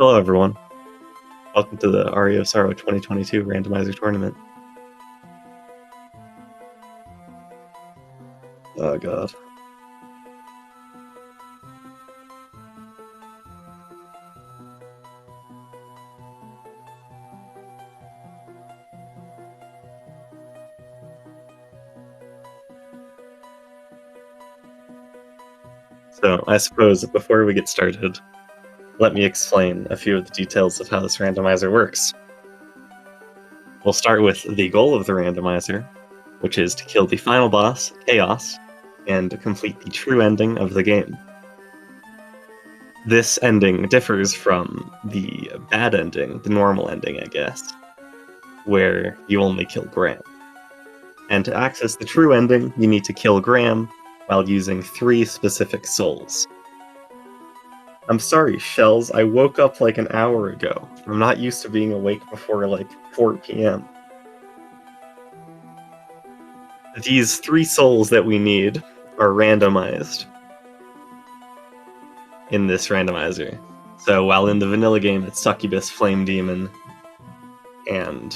Hello, everyone. Welcome to the Aria 2022 Randomizer Tournament. Oh, God. So, I suppose before we get started, let me explain a few of the details of how this randomizer works. We'll start with the goal of the randomizer, which is to kill the final boss, Chaos, and complete the true ending of the game. This ending differs from the bad ending, the normal ending, I guess, where you only kill Graham. And to access the true ending, you need to kill Graham while using 3 specific souls. I'm sorry, Shells, I woke up like an hour ago. I'm not used to being awake before like 4 p.m. These 3 souls that we need are randomized in this randomizer. So while in the vanilla game it's Succubus, Flame Demon, and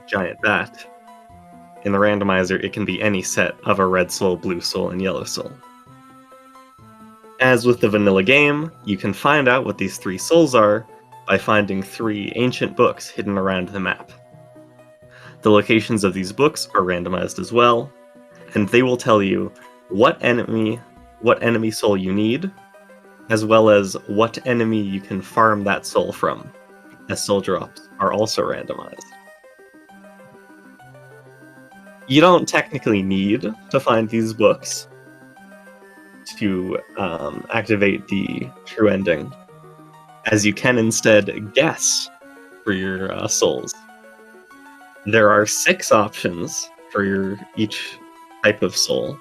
Giant Bat, in the randomizer it can be any set of a red soul, blue soul, and yellow soul. As with the vanilla game, you can find out what these 3 souls are by finding 3 ancient books hidden around the map. The locations of these books are randomized as well, and they will tell you what enemy soul you need, as well as what enemy you can farm that soul from, as soul drops are also randomized. You don't technically need to find these books to activate the true ending, as you can instead guess for your souls. There are 6 options for each type of soul,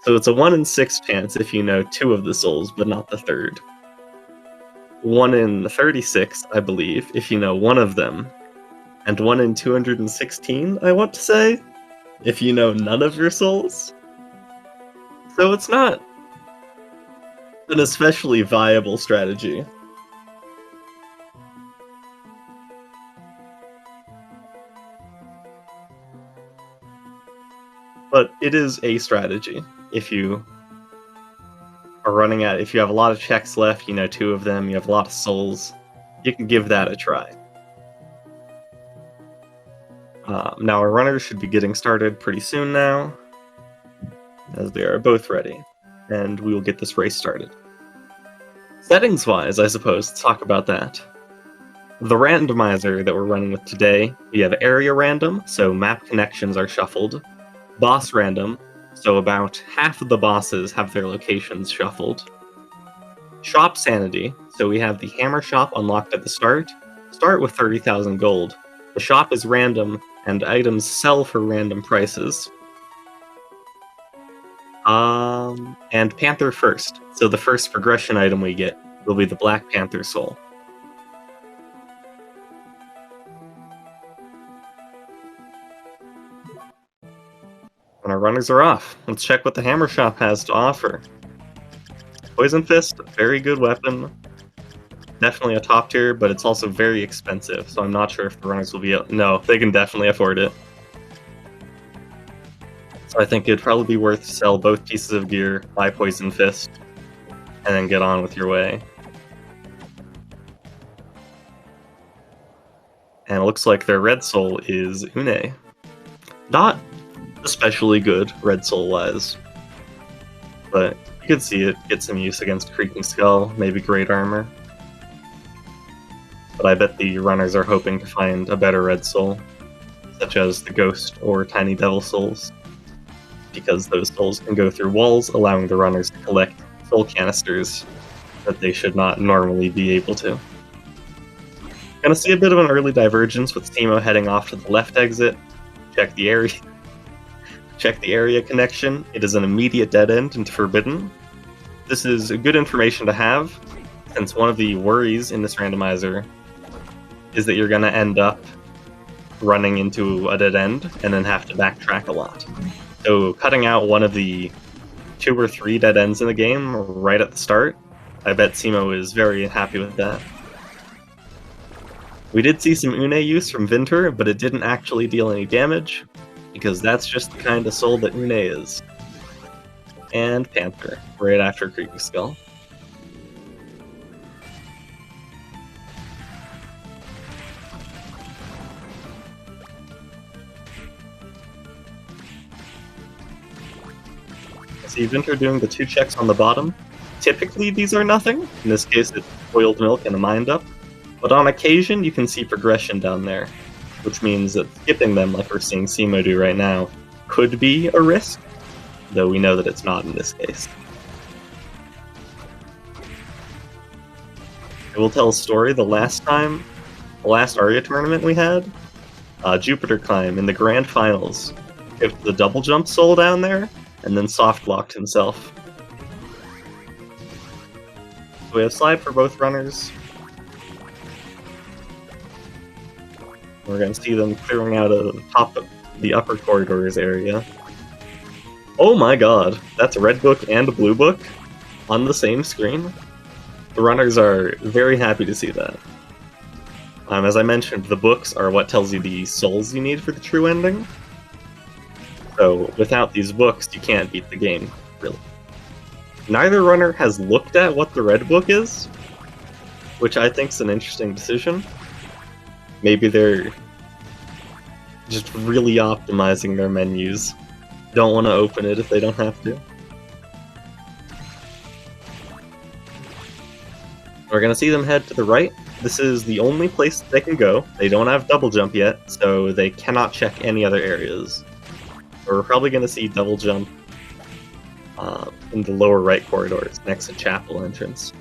so it's a 1 in 6 chance if you know 2 of the souls but not the 3rd. 1 in 36, I believe, if you know 1 of them, and 1 in 216, I want to say, if you know none of your souls. So it's not an especially viable strategy. But it is a strategy. If you are running out, if you have a lot of checks left, you know 2 of them, you have a lot of souls, you can give that a try. Now our runners should be getting started pretty soon now, as they are both ready, and we will get this race started. Settings-wise, I suppose, let's talk about that. The randomizer that we're running with today, we have area random, so map connections are shuffled, boss random, so about half of the bosses have their locations shuffled, shop sanity, so we have the hammer shop unlocked at the start with 30,000 gold. The shop is random, and items sell for random prices. And Panther first, so the first progression item we get will be the Black Panther soul. And our runners are off. Let's check what the hammer shop has to offer. Poison Fist, very good weapon. Definitely a top tier, but it's also very expensive, so I'm not sure if the runners will be able... No, they can definitely afford it. So I think it'd probably be worth to sell both pieces of gear, buy Poison Fist, and then get on with your way. And it looks like their red soul is Une. Not especially good, red soul-wise, but you could see it get some use against Creaking Skull, maybe Great Armor. But I bet the runners are hoping to find a better red soul, such as the Ghost or Tiny Devil souls, because those souls can go through walls, allowing the runners to collect soul canisters that they should not normally be able to. Gonna see a bit of an early divergence with cemo heading off to the left exit. Check the area connection. It is an immediate dead end into Forbidden. This is good information to have, since one of the worries in this randomizer is that you're gonna end up running into a dead end and then have to backtrack a lot. So cutting out one of the 2 or 3 dead ends in the game right at the start I bet cemo is very happy with that. We did see some Une use from Vinter, but it didn't actually deal any damage, because that's just the kind of soul that Une is. And Panther, right after Creepy Skull. See Vinter doing the 2 checks on the bottom. Typically these are nothing. In this case it's boiled milk and a mind up. But on occasion you can see progression down there, which means that skipping them like we're seeing cemo do right now could be a risk, though we know that it's not in this case. I will tell a story. The last Aria tournament we had, Jupiter Climb in the grand finals, skipped the double jump soul down there, and then soft locked himself. So we have slide for both runners. We're going to see them clearing out of the top of the upper corridors area. Oh my god, that's a red book and a blue book on the same screen. The runners are very happy to see that. As I mentioned, the books are what tells you the souls you need for the true ending. So without these books, you can't beat the game, really. Neither runner has looked at what the red book is, which I think is an interesting decision. Maybe they're just really optimizing their menus. Don't want to open it if they don't have to. We're going to see them head to the right. This is the only place they can go. They don't have double jump yet, so they cannot check any other areas. We're probably going to see double jump in the lower right corridors next to chapel entrance.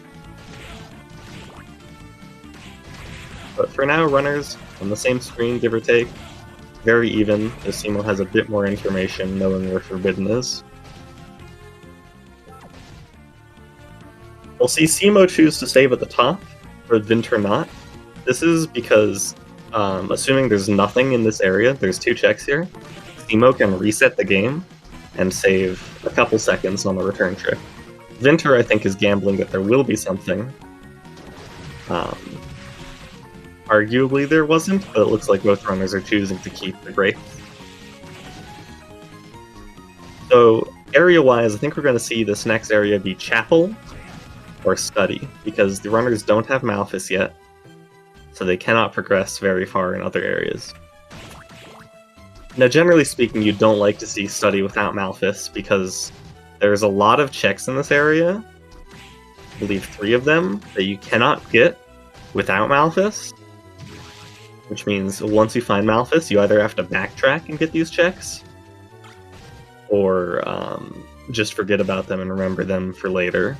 But for now, runners on the same screen, give or take. Very even, as cemo has a bit more information knowing where Forbidden is. We'll see cemo choose to save at the top, but Vinter not. This is because, assuming there's nothing in this area, there's 2 checks here, cemo can reset the game and save a couple seconds on the return trip. Vinter, I think, is gambling that there will be something. Arguably there wasn't, but it looks like both runners are choosing to keep the breaks. So, area-wise, I think we're going to see this next area be Chapel or Study, because the runners don't have Malphus yet, so they cannot progress very far in other areas. Now, generally speaking, you don't like to see Study without Malphus, because there's a lot of checks in this area, I believe 3 of them, that you cannot get without Malphus. Which means once you find Malphus, you either have to backtrack and get these checks, or just forget about them and remember them for later.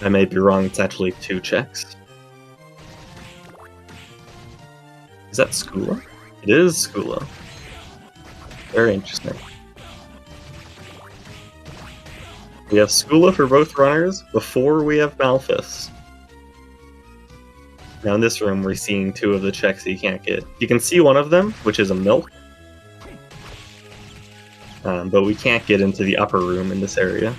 I may be wrong, it's actually 2 checks. Is that Skula? It is Skula. Very interesting. We have Skula for both runners before we have Malphus. Now in this room, we're seeing 2 of the checks that you can't get. You can see one of them, which is a milk. But we can't get into the upper room in this area.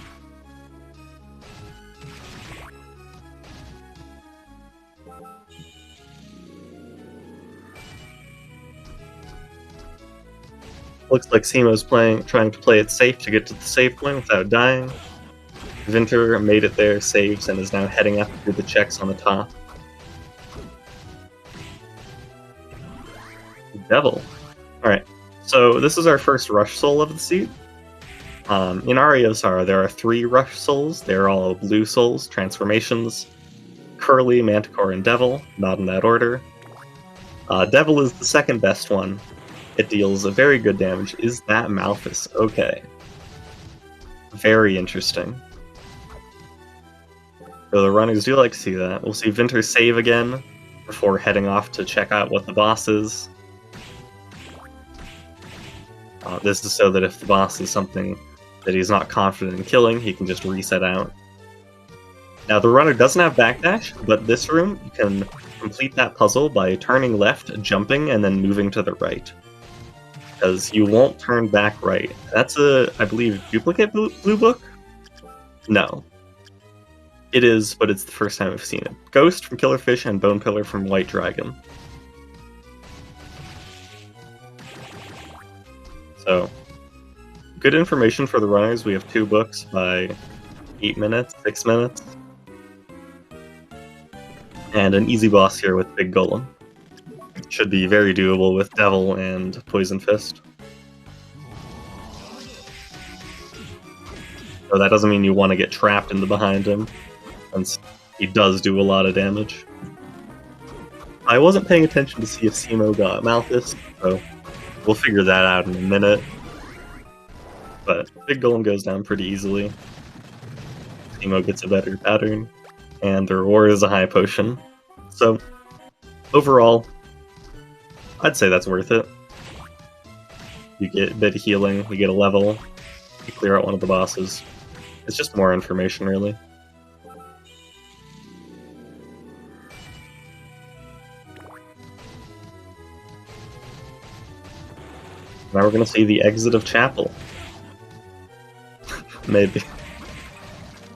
Looks like cemo's trying to play it safe to get to the save point without dying. Vinter made it there, saves, and is now heading up through the checks on the top. Devil. Alright, so this is our first rush soul of the seed. In Aria's Sara, there are 3 rush souls. They're all blue souls, transformations. Curly, Manticore, and Devil, not in that order. Devil is the second best one. It deals a very good damage. Is that Malphus? Okay. Very interesting. So the runners do like to see that. We'll see Vinter save again before heading off to check out what the boss is. This is so that if the boss is something that he's not confident in killing, he can just reset out. Now the runner doesn't have backdash, but this room, you can complete that puzzle by turning left, jumping, and then moving to the right. because you won't turn back right. That's a, I believe, duplicate blue book? No. It is, but it's the first time I've seen it. Ghost from Killerfish and Bone Pillar from White Dragon. So, good information for the runners. We have 2 books by 8 minutes, 6 minutes. And an easy boss here with Big Golem. Should be very doable with Devil and Poison Fist. So that doesn't mean you want to get trapped in the behind him, since he does do a lot of damage. I wasn't paying attention to see if cemo got Malthus, so we'll figure that out in a minute. But Big Golem goes down pretty easily. cemo gets a better pattern, and the reward is a high potion. So, overall, I'd say that's worth it. You get a bit of healing, you get a level, you clear out one of the bosses. It's just more information, really. Now we're gonna see the exit of Chapel. Maybe.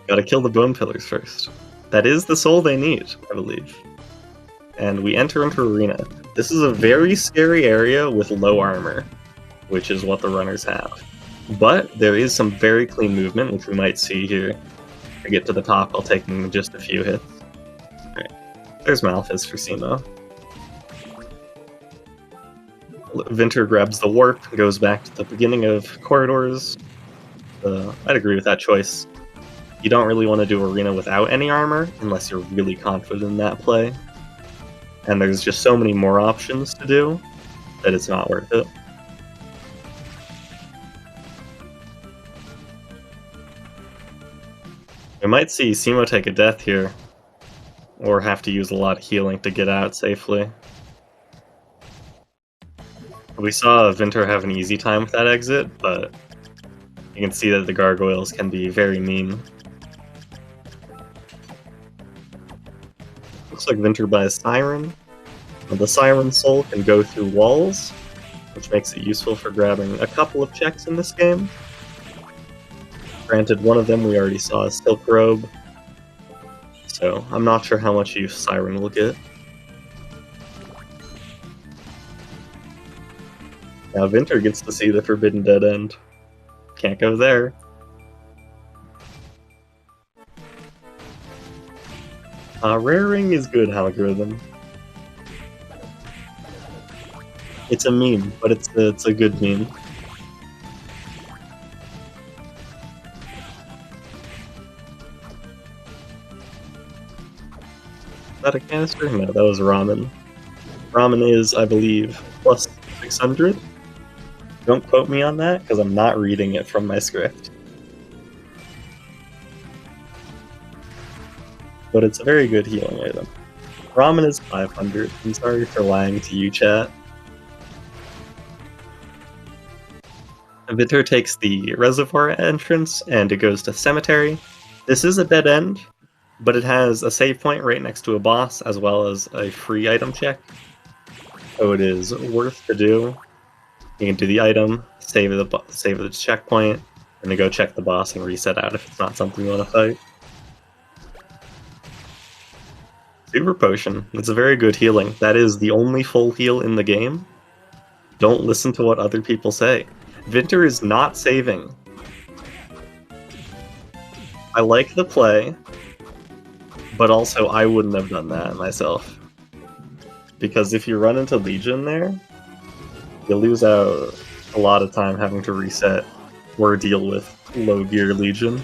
Gotta kill the Bone Pillars first. That is the soul they need, I believe. And we enter into Arena. This is a very scary area with low armor, which is what the runners have. But there is some very clean movement, which we might see here. To get to the top while taking just a few hits. Alright, there's Malthus for cemo. Vinter grabs the warp, goes back to the beginning of corridors. I'd agree with that choice. You don't really want to do Arena without any armor, unless you're really confident in that play. And there's just so many more options to do, that it's not worth it. We might see cemo take a death here, or have to use a lot of healing to get out safely. We saw Vinter have an easy time with that exit, but you can see that the gargoyles can be very mean. Looks like Vinter buys Siren, and the Siren Soul can go through walls, which makes it useful for grabbing a couple of checks in this game. Granted, one of them we already saw is Silk Robe, so I'm not sure how much use Siren will get. Now Vinter gets to see the Forbidden Dead End. Can't go there. Raring is good algorithm. It's a meme, but it's a good meme. Is that a canister? No, that was ramen. Ramen is, I believe, plus 600. Don't quote me on that, because I'm not reading it from my script. But it's a very good healing item. Ramen is 500. I'm sorry for lying to you, chat. Vinter takes the reservoir entrance, and it goes to Cemetery. This is a dead end, but it has a save point right next to a boss, as well as a free item check. So it is worth to do. You can do the item, save the checkpoint, and then go check the boss and reset out if it's not something you want to fight. Super Potion. It's a very good healing. That is the only full heal in the game. Don't listen to what other people say. Vinter is not saving. I like the play, but also I wouldn't have done that myself. Because if you run into Legion there, you lose out a lot of time having to reset or deal with low gear Legion.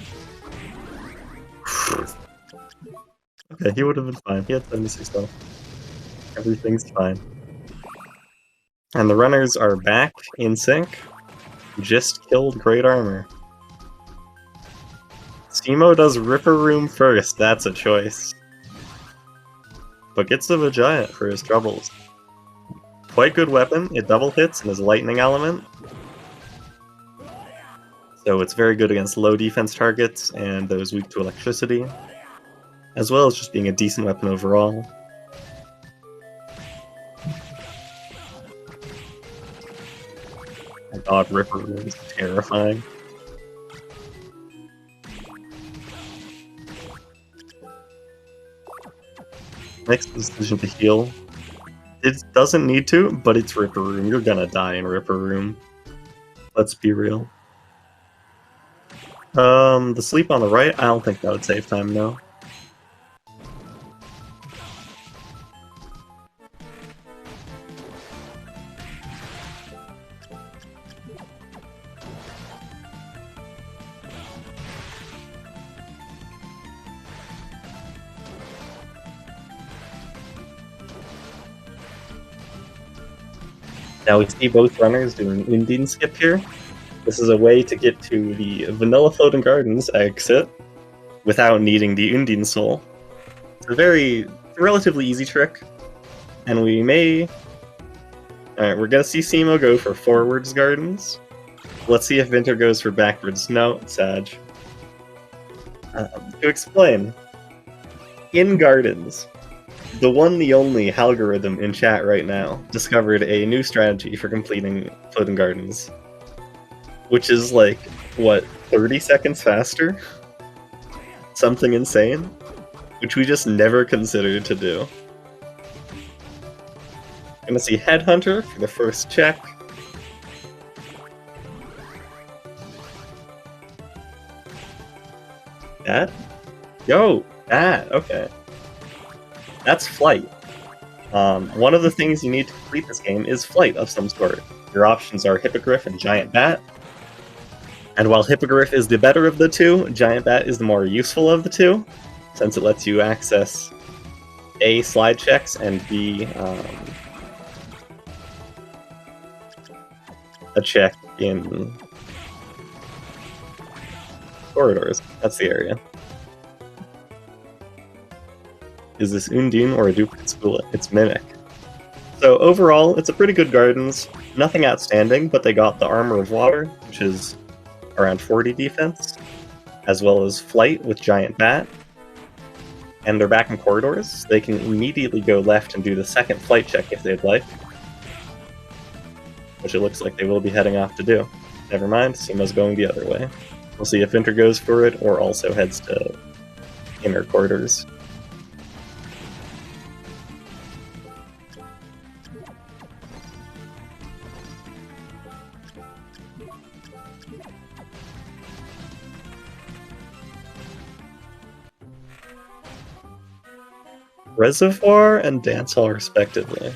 Okay, he would have been fine. He had 76 health. Everything's fine. And the runners are back in sync. Just killed Great Armor. cemo does Ripper Room first, that's a choice. But gets the Giant for his troubles. Quite good weapon, it double hits and is lightning element. So it's very good against low defense targets and those weak to electricity. As well as just being a decent weapon overall. my god, Ripper Room is terrifying. Makes the decision to heal. It doesn't need to, but it's Ripper Room. You're gonna die in Ripper Room. Let's be real. The sleep on the right, I don't think that would save time, no. Now we see both runners doing Undine skip here. This is a way to get to the Vanilla Floating Gardens exit without needing the Undine Soul. It's a relatively easy trick, and we may... Alright, we're gonna see cemo go for forwards gardens. Let's see if Vinter goes for backwards. No, Sag. To explain, in gardens, the one, the only algorithm in chat right now discovered a new strategy for completing floating gardens, which is like, what, 30 seconds faster? Something insane, which we just never considered to do. Gonna see Headhunter for the first check. That? Yo, that, okay. That's flight. One of the things you need to complete this game is flight of some sort. Your options are Hippogriff and Giant Bat. And while Hippogriff is the better of the two, Giant Bat is the more useful of the two, since it lets you access A, slide checks, and B, a check in corridors. That's the area. Is this Undine or a duplicate school? It's Mimic. So overall, it's a pretty good gardens. Nothing outstanding, but they got the Armor of Water, which is around 40 defense, as well as Flight with Giant Bat. And they're back in corridors. They can immediately go left and do the second flight check if they'd like, which it looks like they will be heading off to do. Never mind, cemo's going the other way. We'll see if Vinter goes for it or also heads to inner corridors. Reservoir and Dance Hall, respectively.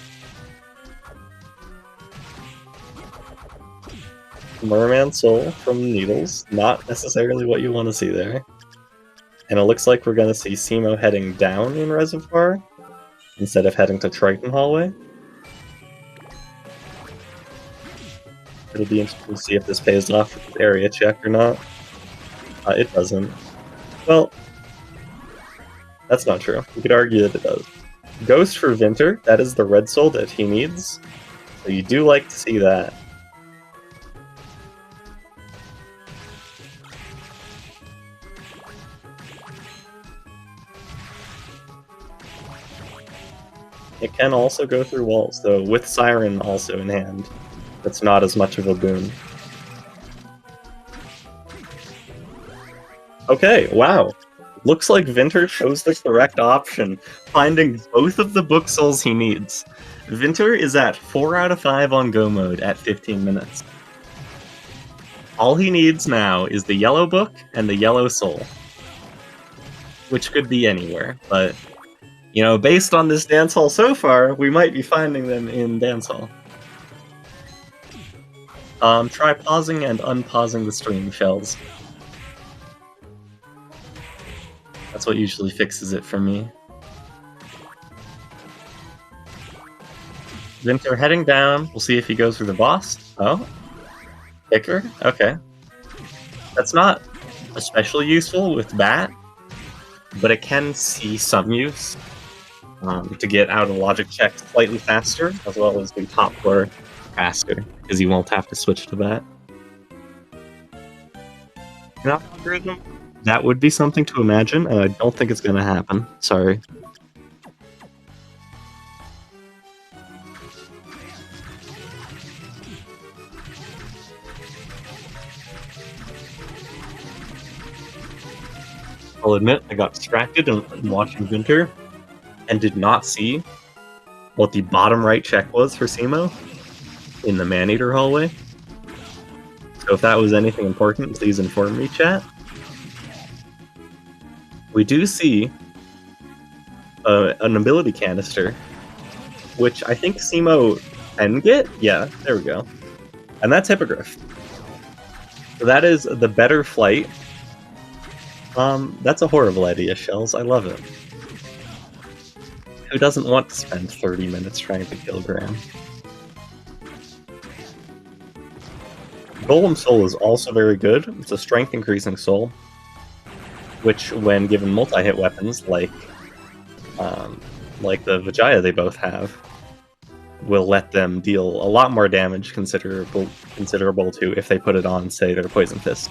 Merman Soul from Needles, not necessarily what you want to see there. And it looks like we're going to see cemo heading down in Reservoir, instead of heading to Triton Hallway. It'll be interesting to see if this pays off with the area check or not. It doesn't. Well, that's not true. You could argue that it does. Ghost for Vinter, that is the red soul that he needs. So you do like to see that. It can also go through walls, though with Siren also in hand. That's not as much of a boon. Okay, wow. Looks like Vinter chose the correct option, finding both of the book souls he needs. Vinter is at 4 out of 5 on go mode at 15 minutes. All he needs now is the yellow book and the yellow soul, which could be anywhere, but, you know, based on this dance hall so far, we might be finding them in dance hall. Try pausing and unpausing the stream, Shells. That's what usually fixes it for me. Vinter heading down. We'll see if he goes for the boss. Oh. Kicker? Okay. That's not especially useful with Bat, but it can see some use to get out a logic check slightly faster, as well as do top floor faster, because you won't have to switch to Bat. Algorithm? That would be something to imagine, and I don't think it's going to happen. Sorry. I'll admit I got distracted in watching Vinter and did not see what the bottom right check was for cemo in the man-eater hallway. So if that was anything important, please inform me, chat. We do see an ability canister, which I think cemo can get? Yeah, there we go. And that's Hippogriff. So that is the better flight. That's a horrible idea, Shells. I love it. Who doesn't want to spend 30 minutes trying to kill Graham? Golem Soul is also very good. It's a strength increasing soul, which when given multi-hit weapons like the Vijaya they both have, will let them deal a lot more damage considerable to if they put it on, say, their Poison Fist.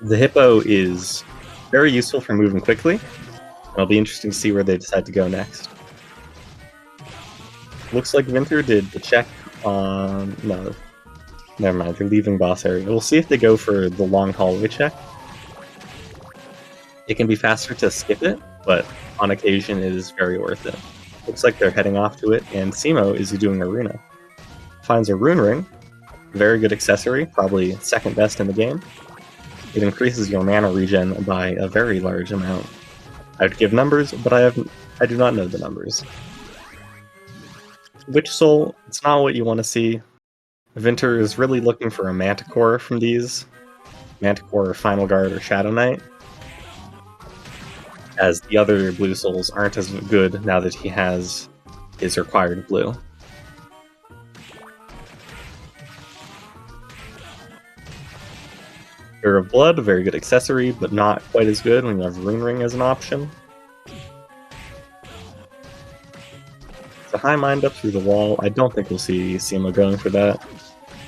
The Hippo is very useful for moving quickly. It'll be interesting to see where they decide to go next. Looks like Vinter did the check on... No, never mind, they're leaving boss area. We'll see if they go for the long hallway check. It can be faster to skip it, but on occasion it is very worth it. Looks like they're heading off to it, and cemo is doing Arena. Finds a Rune Ring, very good accessory, probably second best in the game. It increases your mana regen by a very large amount. I would give numbers, but I do not know the numbers. Witch Soul, it's not what you want to see. Vinter is really looking for a Manticore from these. Manticore, Final Guard, or Shadow Knight. As the other blue souls aren't as good now that he has his required blue. Fear of Blood, a very good accessory, but not quite as good when you have Rune Ring as an option. It's a high mind up through the wall. I don't think we'll see cemo going for that.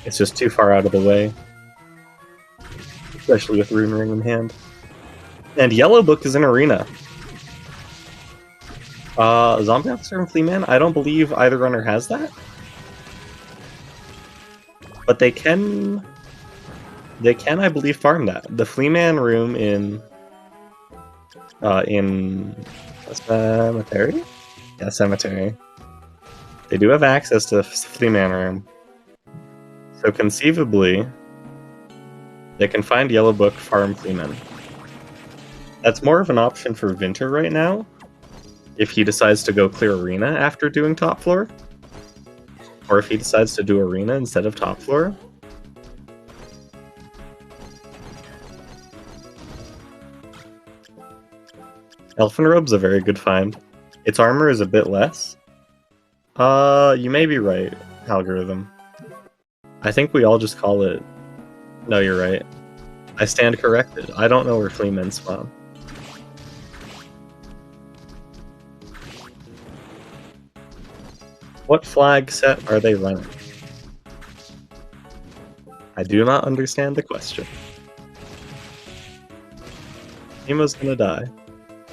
It's just too far out of the way. Especially with Rune Ring in hand. And Yellow Book is in Arena. Zombie Officer and Fleaman? I don't believe either runner has that. But they can, I believe, farm that. The Fleaman room in Cemetery? Yeah, Cemetery. They do have access to the Fleaman room. So conceivably, they can find Yellow Book, farm Fleaman. That's more of an option for Vinter right now, if he decides to go clear Arena after doing top floor. Or if he decides to do Arena instead of top floor. Elfin Robe's a very good find. Its armor is a bit less. You may be right, Algorithm. I think we all just call it... No, you're right. I stand corrected. I don't know where Fleamen spawn. What flag set are they running? I do not understand the question. Nemo's gonna die.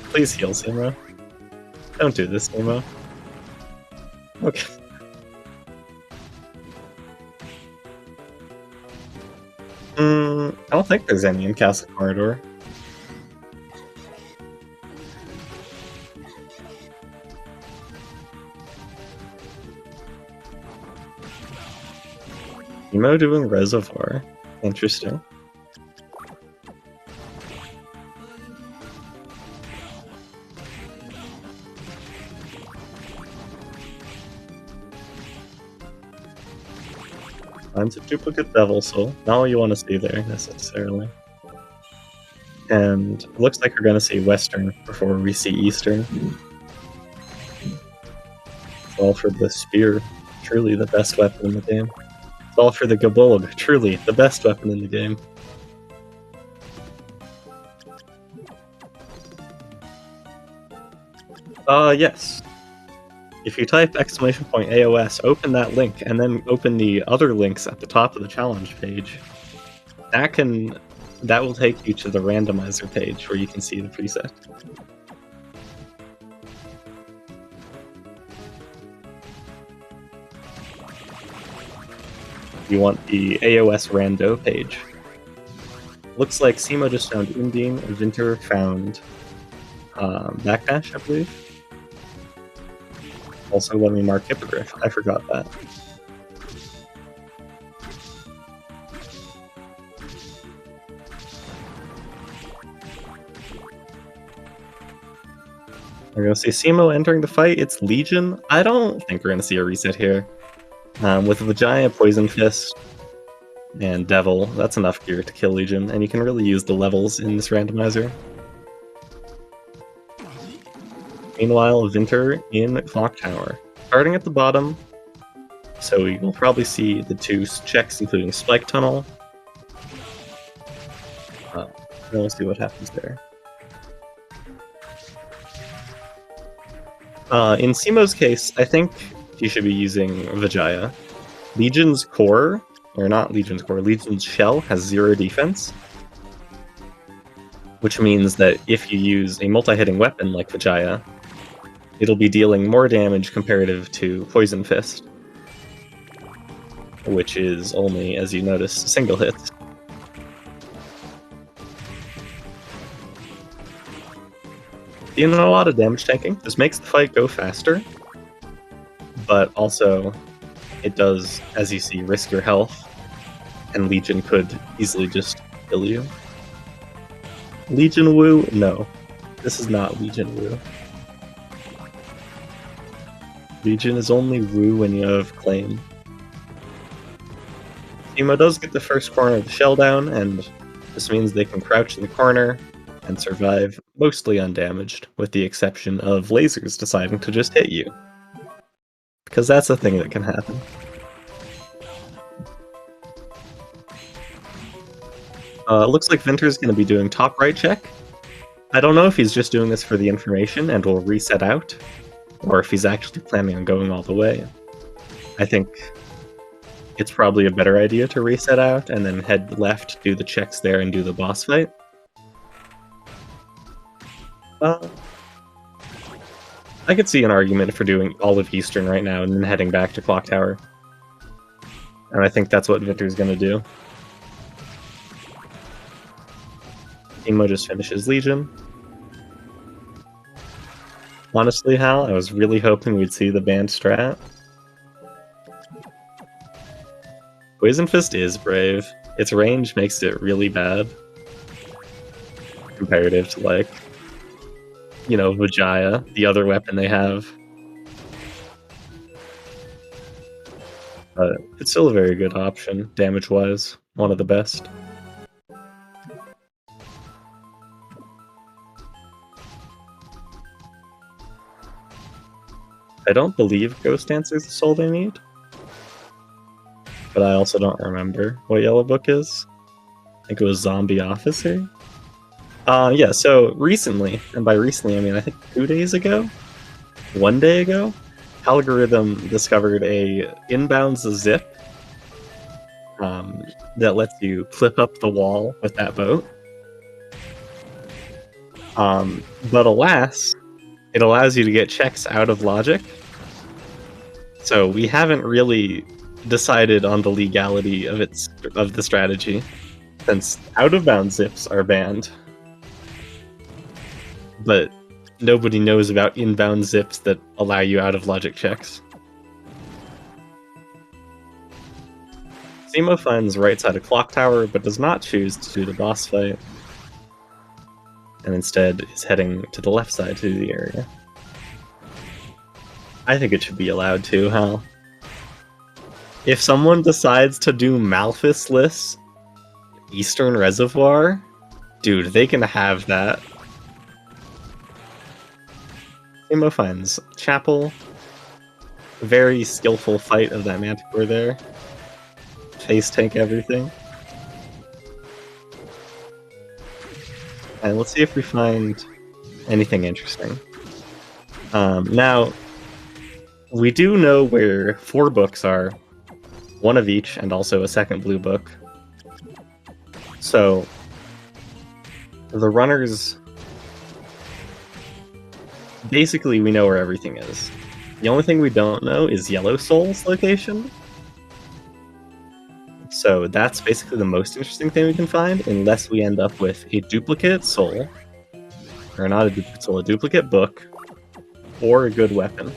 Please heal, Nemo. Don't do this, Nemo. Okay. I don't think there's any in Castle Corridor. Nemo doing Reservoir. Interesting. Finds a duplicate Devil Soul. Not what you want to see there, necessarily. And it looks like we're going to see Western before we see Eastern. It's all for the Spear. Truly the best weapon in the game. It's all for the Gabolg. Truly the best weapon in the game. Yes. If you type !AOS, open that link, and then open the other links at the top of the challenge page, that will take you to the randomizer page where you can see the preset. You want the AOS Rando page. Looks like cemo just found Undine, Vinter found Backdash, I believe. Also, let me mark Hippogriff. I forgot that. We're gonna see cemo entering the fight. It's Legion. I don't think we're gonna see a reset here. With Vajaya, Poison Fist, and Devil, that's enough gear to kill Legion, and you can really use the levels in this randomizer. Meanwhile, Vinter in Clock Tower. Starting at the bottom, so we will probably see the two checks, including Spike Tunnel. We'll see what happens there. In cemo's case, I think he should be using Vajaya. Legion's core, or not Legion's core, Legion's shell has 0 defense, which means that if you use a multi-hitting weapon like Vajaya, it'll be dealing more damage comparative to Poison Fist, which is only, as you notice, single hits. Doing a lot of damage tanking. This makes the fight go faster, but also it does, as you see, risk your health, and Legion could easily just kill you. Legion Woo? No. This is not Legion Woo. Legion is only Woo when you have Claim. cemo does get the first corner of the shell down, and this means they can crouch in the corner and survive mostly undamaged, with the exception of lasers deciding to just hit you. Because that's a thing that can happen. It looks like Vinter's going to be doing top right check. I don't know if he's just doing this for the information and will reset out, or if he's actually planning on going all the way. I think it's probably a better idea to reset out and then head left, do the checks there, and do the boss fight. I could see an argument for doing all of Eastern right now and then heading back to Clock Tower. And I think that's what Vinter's going to do. cemo just finishes Legion. Honestly, Hal, I was really hoping we'd see the banned strat. Poison Fist is brave. Its range makes it really bad. Comparative to, like, you know, Vajaya, the other weapon they have. But it's still a very good option, damage-wise. One of the best. I don't believe Ghost Dancer is the soul they need. But I also don't remember what Yellow Book is. I think it was Zombie Officer. Yeah, so recently, and by recently I mean I think 2 days ago? 1 day ago? Algorithm discovered a inbounds zip that lets you clip up the wall with that boat. But alas, it allows you to get checks out of logic. So we haven't really decided on the legality of the strategy, since out-of-bounds zips are banned. But nobody knows about inbound zips that allow you out-of-logic checks. cemo finds right side of Clock Tower, but does not choose to do the boss fight, and instead is heading to the left side to the area. I think it should be allowed to, Hal. If someone decides to do Malphus-less Eastern Reservoir, dude, they can have that. cemo finds Chapel. Very skillful fight of that Manticore there. Face tank everything. And let's see if we find anything interesting. Now, we do know where 4 books are. 1 of each, and also a second blue book. So, the runners... Basically, we know where everything is. The only thing we don't know is Yellow Soul's location. So that's basically the most interesting thing we can find, unless we end up with a duplicate soul, or not a duplicate soul, a duplicate book, or a good weapon.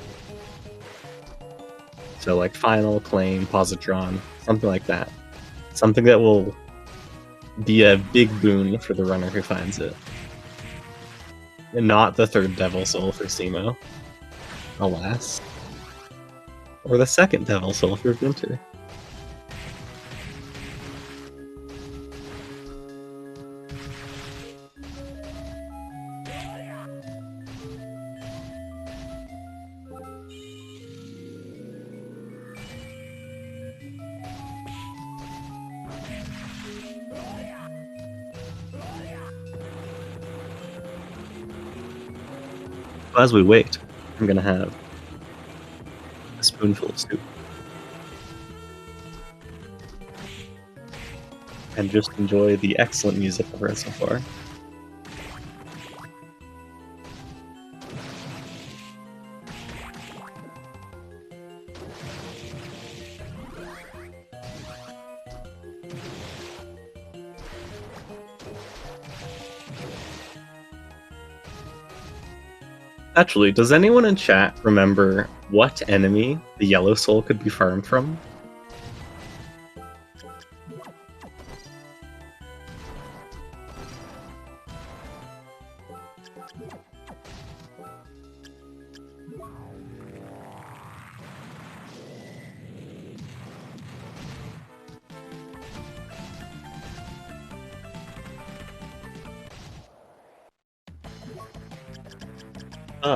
So like final, claim, positron, something like that. Something that will be a big boon for the runner who finds it. And not the third devil soul for cemo, alas. Or the second devil soul for Vinter. As we wait, I'm gonna have a spoonful of soup. And just enjoy the excellent music I've heard so far. Actually, does anyone in chat remember what enemy the yellow soul could be farmed from?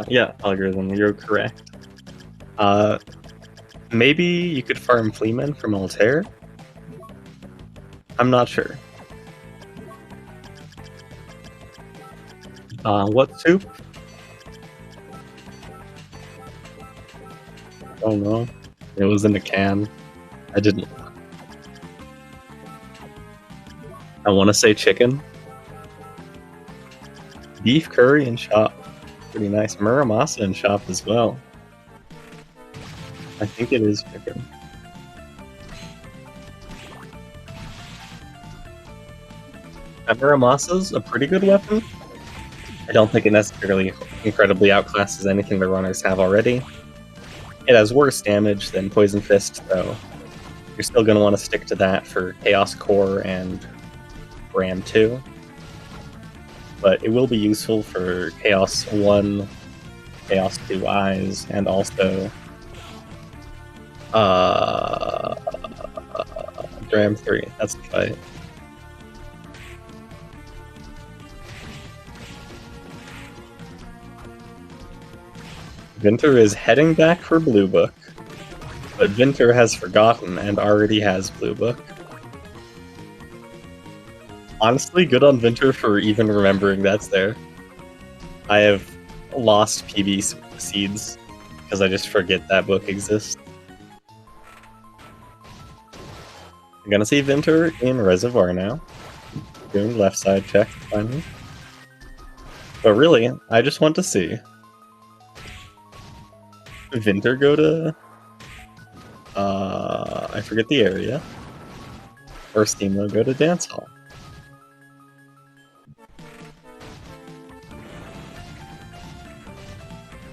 Yeah, algorithm, you're correct. Maybe you could farm Fleaman from Altair? I'm not sure. What soup? I don't know. It was in a can. I didn't. I want to say chicken. Beef curry and shop. Pretty nice. Muramasa and shop as well. I think it is chicken. Muramasa's a pretty good weapon. I don't think it necessarily incredibly outclasses anything the runners have already. It has worse damage than Poison Fist, though. You're still going to want to stick to that for Chaos Core and Ram 2. But it will be useful for Chaos 1, Chaos 2 Eyes, and also Dram 3. That's the fight. Vinter is heading back for Blue Book, but Vinter has forgotten and already has Blue Book. Honestly, good on Vinter for even remembering that's there. I have lost PB seeds because I just forget that book exists. I'm gonna see Vinter in Reservoir now. Doing left side check finally. But really, I just want to see Vinter go to I forget the area. Or Steamo go to Dance Hall.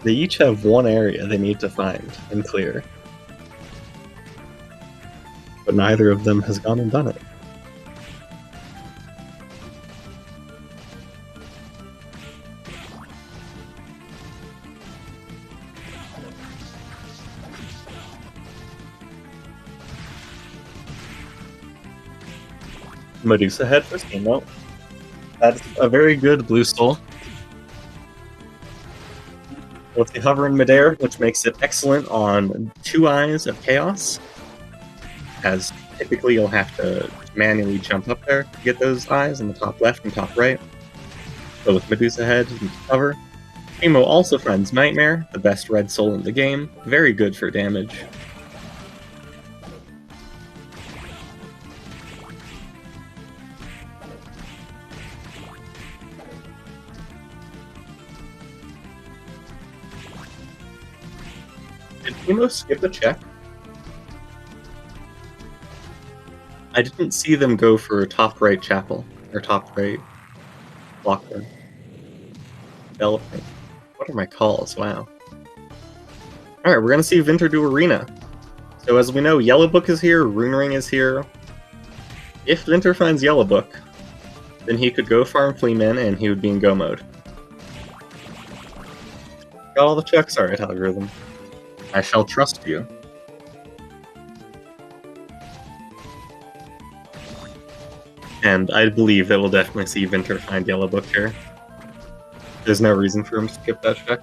They each have one area they need to find and clear. But neither of them has gone and done it. Medusa head for Steamo. That's a very good blue soul. With the hover in midair, which makes it excellent on 2 Eyes of Chaos, as typically you'll have to manually jump up there to get those eyes in the top left and top right. But with Medusa head, you can cover. Cemo also finds Nightmare, the best red soul in the game, very good for damage. Did Cemo skip a check? I didn't see them go for top right chapel, or top right blocker. Developing. What are my calls? Wow. Alright, we're gonna see Vinter do Arena. So as we know, Yellow Book is here, Rune Ring is here. If Vinter finds Yellow Book, then he could go farm Fleaman and he would be in go mode. Got all the checks? Alright, algorithm. I shall trust you. And I believe that we'll definitely see Vinter find Yellow Book here. There's no reason for him to skip that check.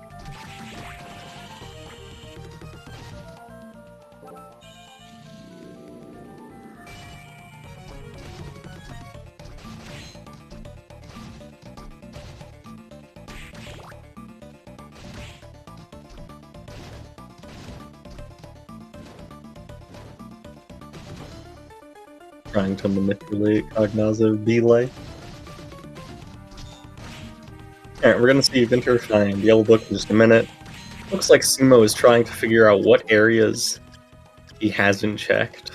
Trying to manipulate cognitive delay. Alright, we're gonna see Vinter find Yellow Book in just a minute. Looks like cemo is trying to figure out what areas he hasn't checked.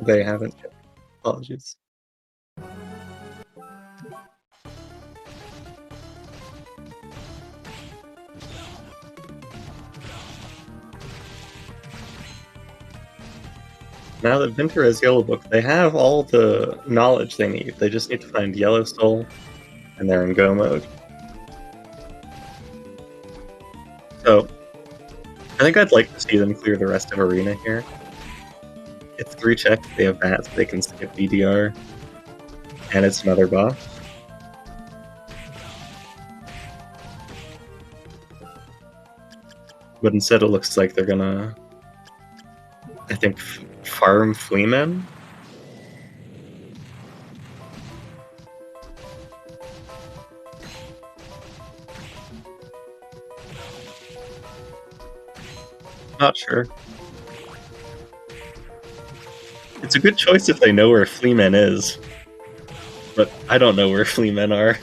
They haven't checked. Apologies. Now that Vinter has Yellow Book, they have all the knowledge they need. They just need to find Yellow Soul, and they're in go mode. So, I think I'd like to see them clear the rest of Arena here. It's 3 checks, they have bats, they can skip BDR, and it's another boss. But instead it looks like they're gonna, I think, farm Fleaman? Not sure. It's a good choice if they know where Fleaman is, but I don't know where Fleaman are.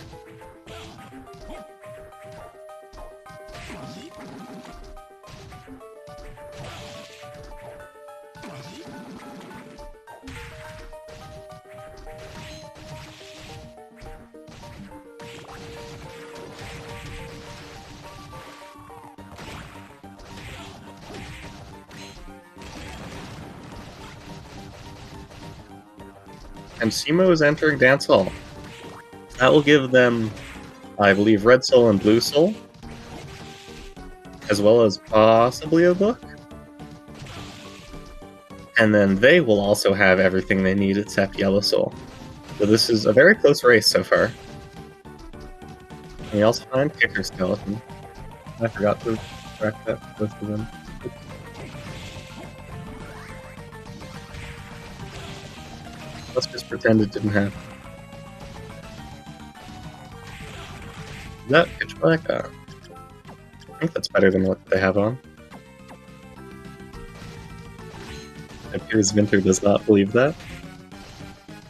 And cemo is entering Dance Hall. That will give them, I believe, Red Soul and Blue Soul, as well as possibly a book. And then they will also have everything they need except Yellow Soul. So this is a very close race so far. And we also find Kicker Skeleton. I forgot to track that, both of them. Let's just pretend it didn't happen. Is that pitch black? I think that's better than what they have on. It appears Vinter does not believe that.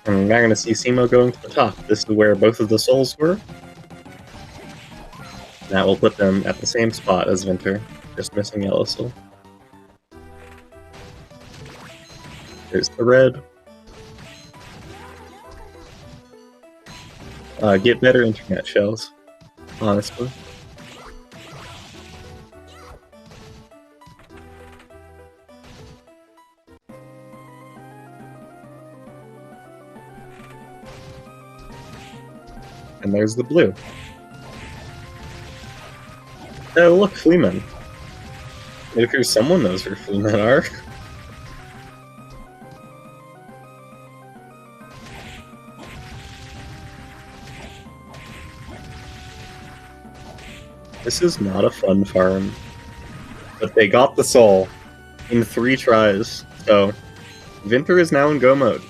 And we're now going to see cemo going to the top. This is where both of the souls were. That will put them at the same spot as Vinter, just missing Yellow Soul. Here's the red. Get better internet shells, honestly. And there's the blue. Oh, look, Fleaman. It appears someone knows where Fleaman are. This is not a fun farm. But they got the soul in 3 tries, so Vinter is now in go mode.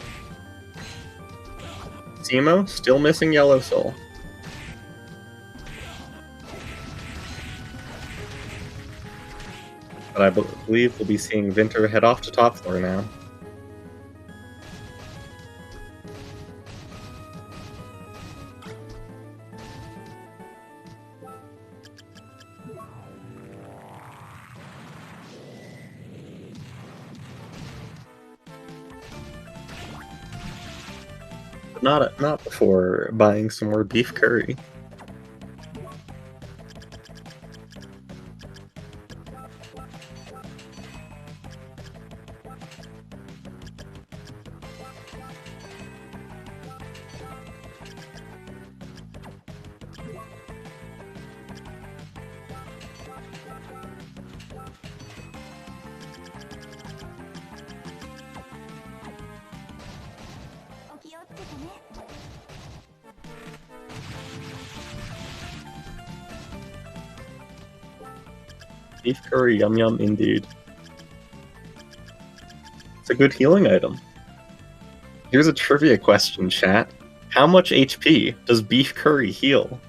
cemo still missing Yellow Soul. But I believe we'll be seeing Vinter head off to top floor now. not before buying some more beef curry. Beef curry, yum yum indeed. It's a good healing item. Here's a trivia question, chat. How much HP does beef curry heal?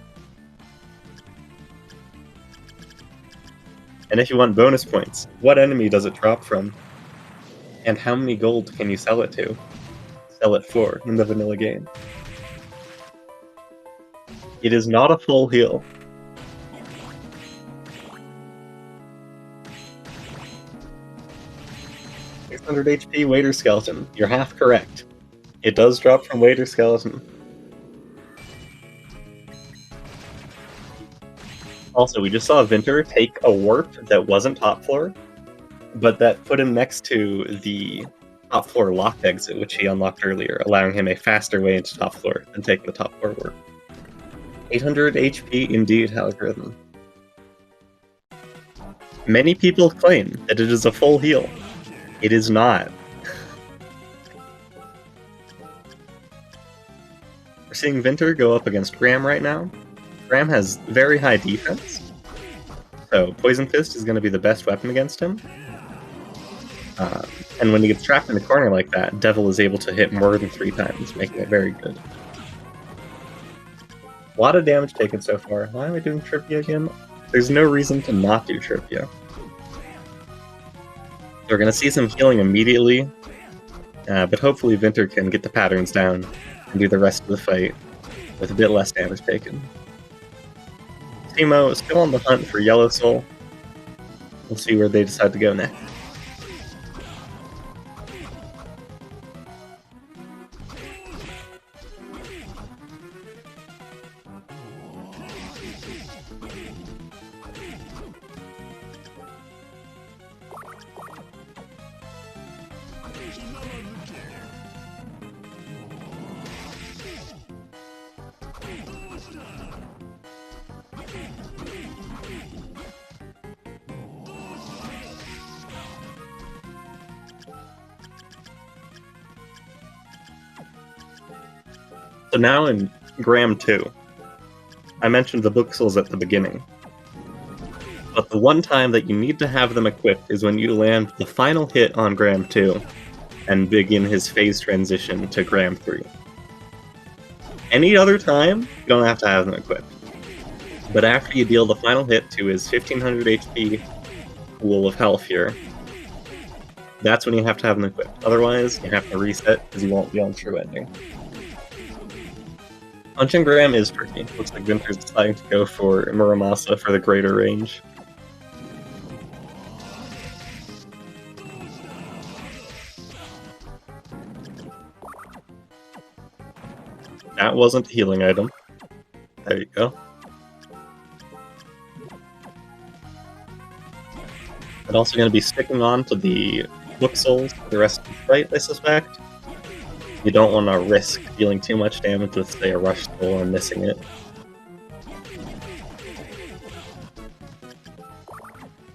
And if you want bonus points, what enemy does it drop from? And how many gold can you sell it to? Sell it for in the vanilla game? It is not a full heal. HP Waiter Skeleton. You're half correct. It does drop from Waiter Skeleton. Also, we just saw Vinter take a warp that wasn't top floor, but that put him next to the top floor locked exit, which he unlocked earlier, allowing him a faster way into top floor than taking the top floor warp. 800 HP indeed, Algorithm. Many people claim that it is a full heal. It is not. We're seeing Vinter go up against Graham right now. Graham has very high defense, so Poison Fist is going to be the best weapon against him. And when he gets trapped in the corner like that, Devil is able to hit more than 3 times, making it very good. A lot of damage taken so far. Why am I doing trivia again? There's no reason to not do trivia. We're going to see some healing immediately, but hopefully Vinter can get the patterns down and do the rest of the fight with a bit less damage taken. Cemo is still on the hunt for Yellow Soul. We'll see where they decide to go next. So now in Graham 2, I mentioned the voxels at the beginning, but the one time that you need to have them equipped is when you land the final hit on Graham 2 and begin his phase transition to Graham 3. Any other time, you don't have to have them equipped. But after you deal the final hit to his 1500 HP Pool of Health here, that's when you have to have them equipped. Otherwise, you have to reset because you won't be on true ending. Punching Graham is tricky. Looks like Vinter's deciding to go for Muramasa for the greater range. That wasn't a healing item. There you go. I'm also going to be sticking on to the voxels for the rest of the fight, I suspect. You don't want to risk dealing too much damage with, say, a Rush Soul and missing it.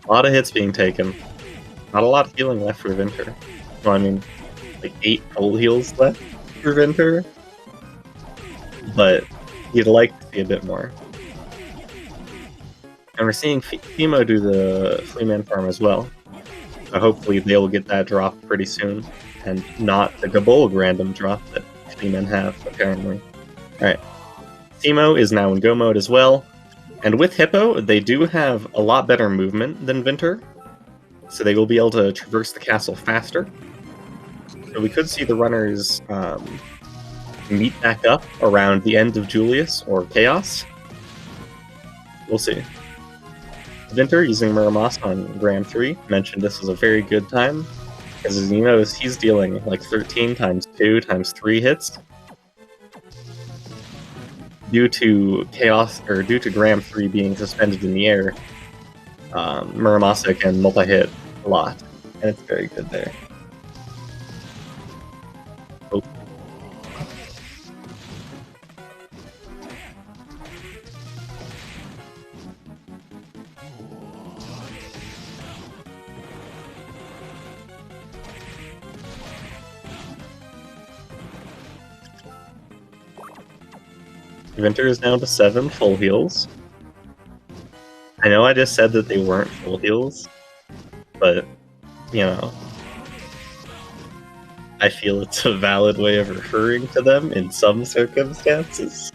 A lot of hits being taken. Not a lot of healing left for Vinter. Well, I mean, like 8 full heals left for Vinter. But you'd like to see a bit more. And we're seeing Fimo do the Freeman farm as well. So hopefully they will get that drop pretty soon. And not the Gabolg random drop that Freeman have, apparently. Alright. Cemo is now in Go mode as well. And with Hippo, they do have a lot better movement than Vinter. So they will be able to traverse the castle faster. So we could see the runners meet back up around the end of Julius or Chaos. We'll see. Vinter using Muramasa on Graham 3 mentioned this was a very good time. Because as you notice, he's dealing like 13 times 2 times 3 hits. due to chaos, or due to Gram 3 being suspended in the air, Muramasa can multi-hit a lot, and it's very good there. Oh. Vinter is down to 7 full heals. I know I just said that they weren't full heals, but, you know, I feel it's a valid way of referring to them in some circumstances.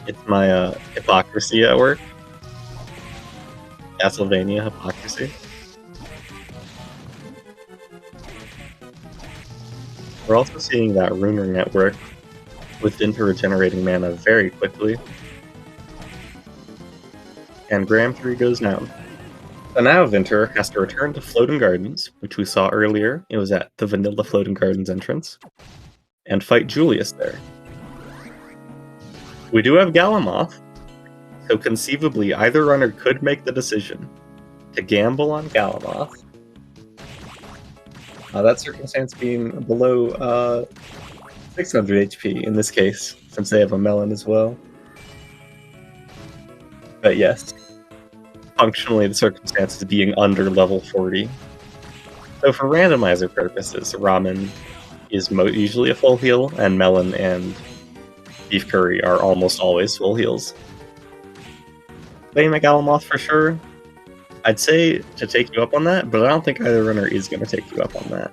It's my hypocrisy at work. Castlevania hypocrisy. We're also seeing that Runer network with Vinter regenerating mana very quickly. And Gram 3 goes down. So now Vinter has to return to Floating Gardens, which we saw earlier. It was at the vanilla Floating Gardens entrance, and fight Julius there. We do have Galamoth, so conceivably either runner could make the decision to gamble on Galamoth. That circumstance being below 600 HP in this case, since they have a melon as well. But yes, functionally the circumstances being under level 40. So for randomizer purposes, ramen is usually a full heal, and melon and beef curry are almost always full heals. Playing Megalomoth for sure. I'd say to take you up on that, but I don't think either runner is going to take you up on that.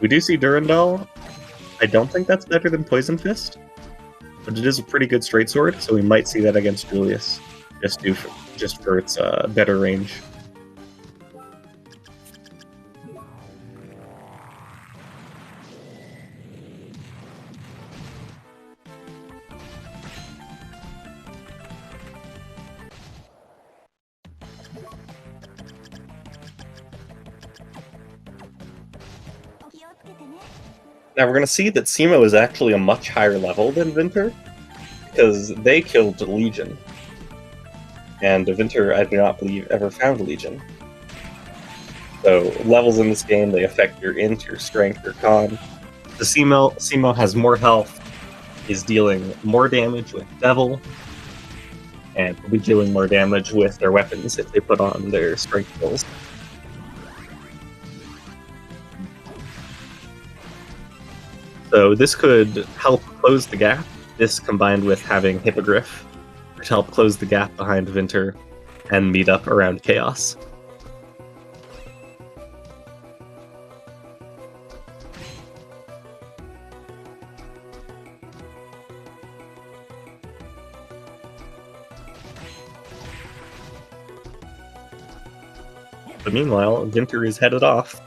We do see Durandal. I don't think that's better than Poison Fist, but it is a pretty good straight sword, so we might see that against Julius, just for its better range. Now we're going to see that Cemo is actually a much higher level than Vinter, because they killed Legion. And Vinter, I do not believe, ever found Legion. So levels in this game, they affect your int, your strength, your con. The Cemo has more health, is dealing more damage with Devil, and will be dealing more damage with their weapons if they put on their strength skills. So this could help close the gap, this combined with having Hippogriff, which help close the gap behind Vinter and meet up around Chaos. But meanwhile, Vinter is headed off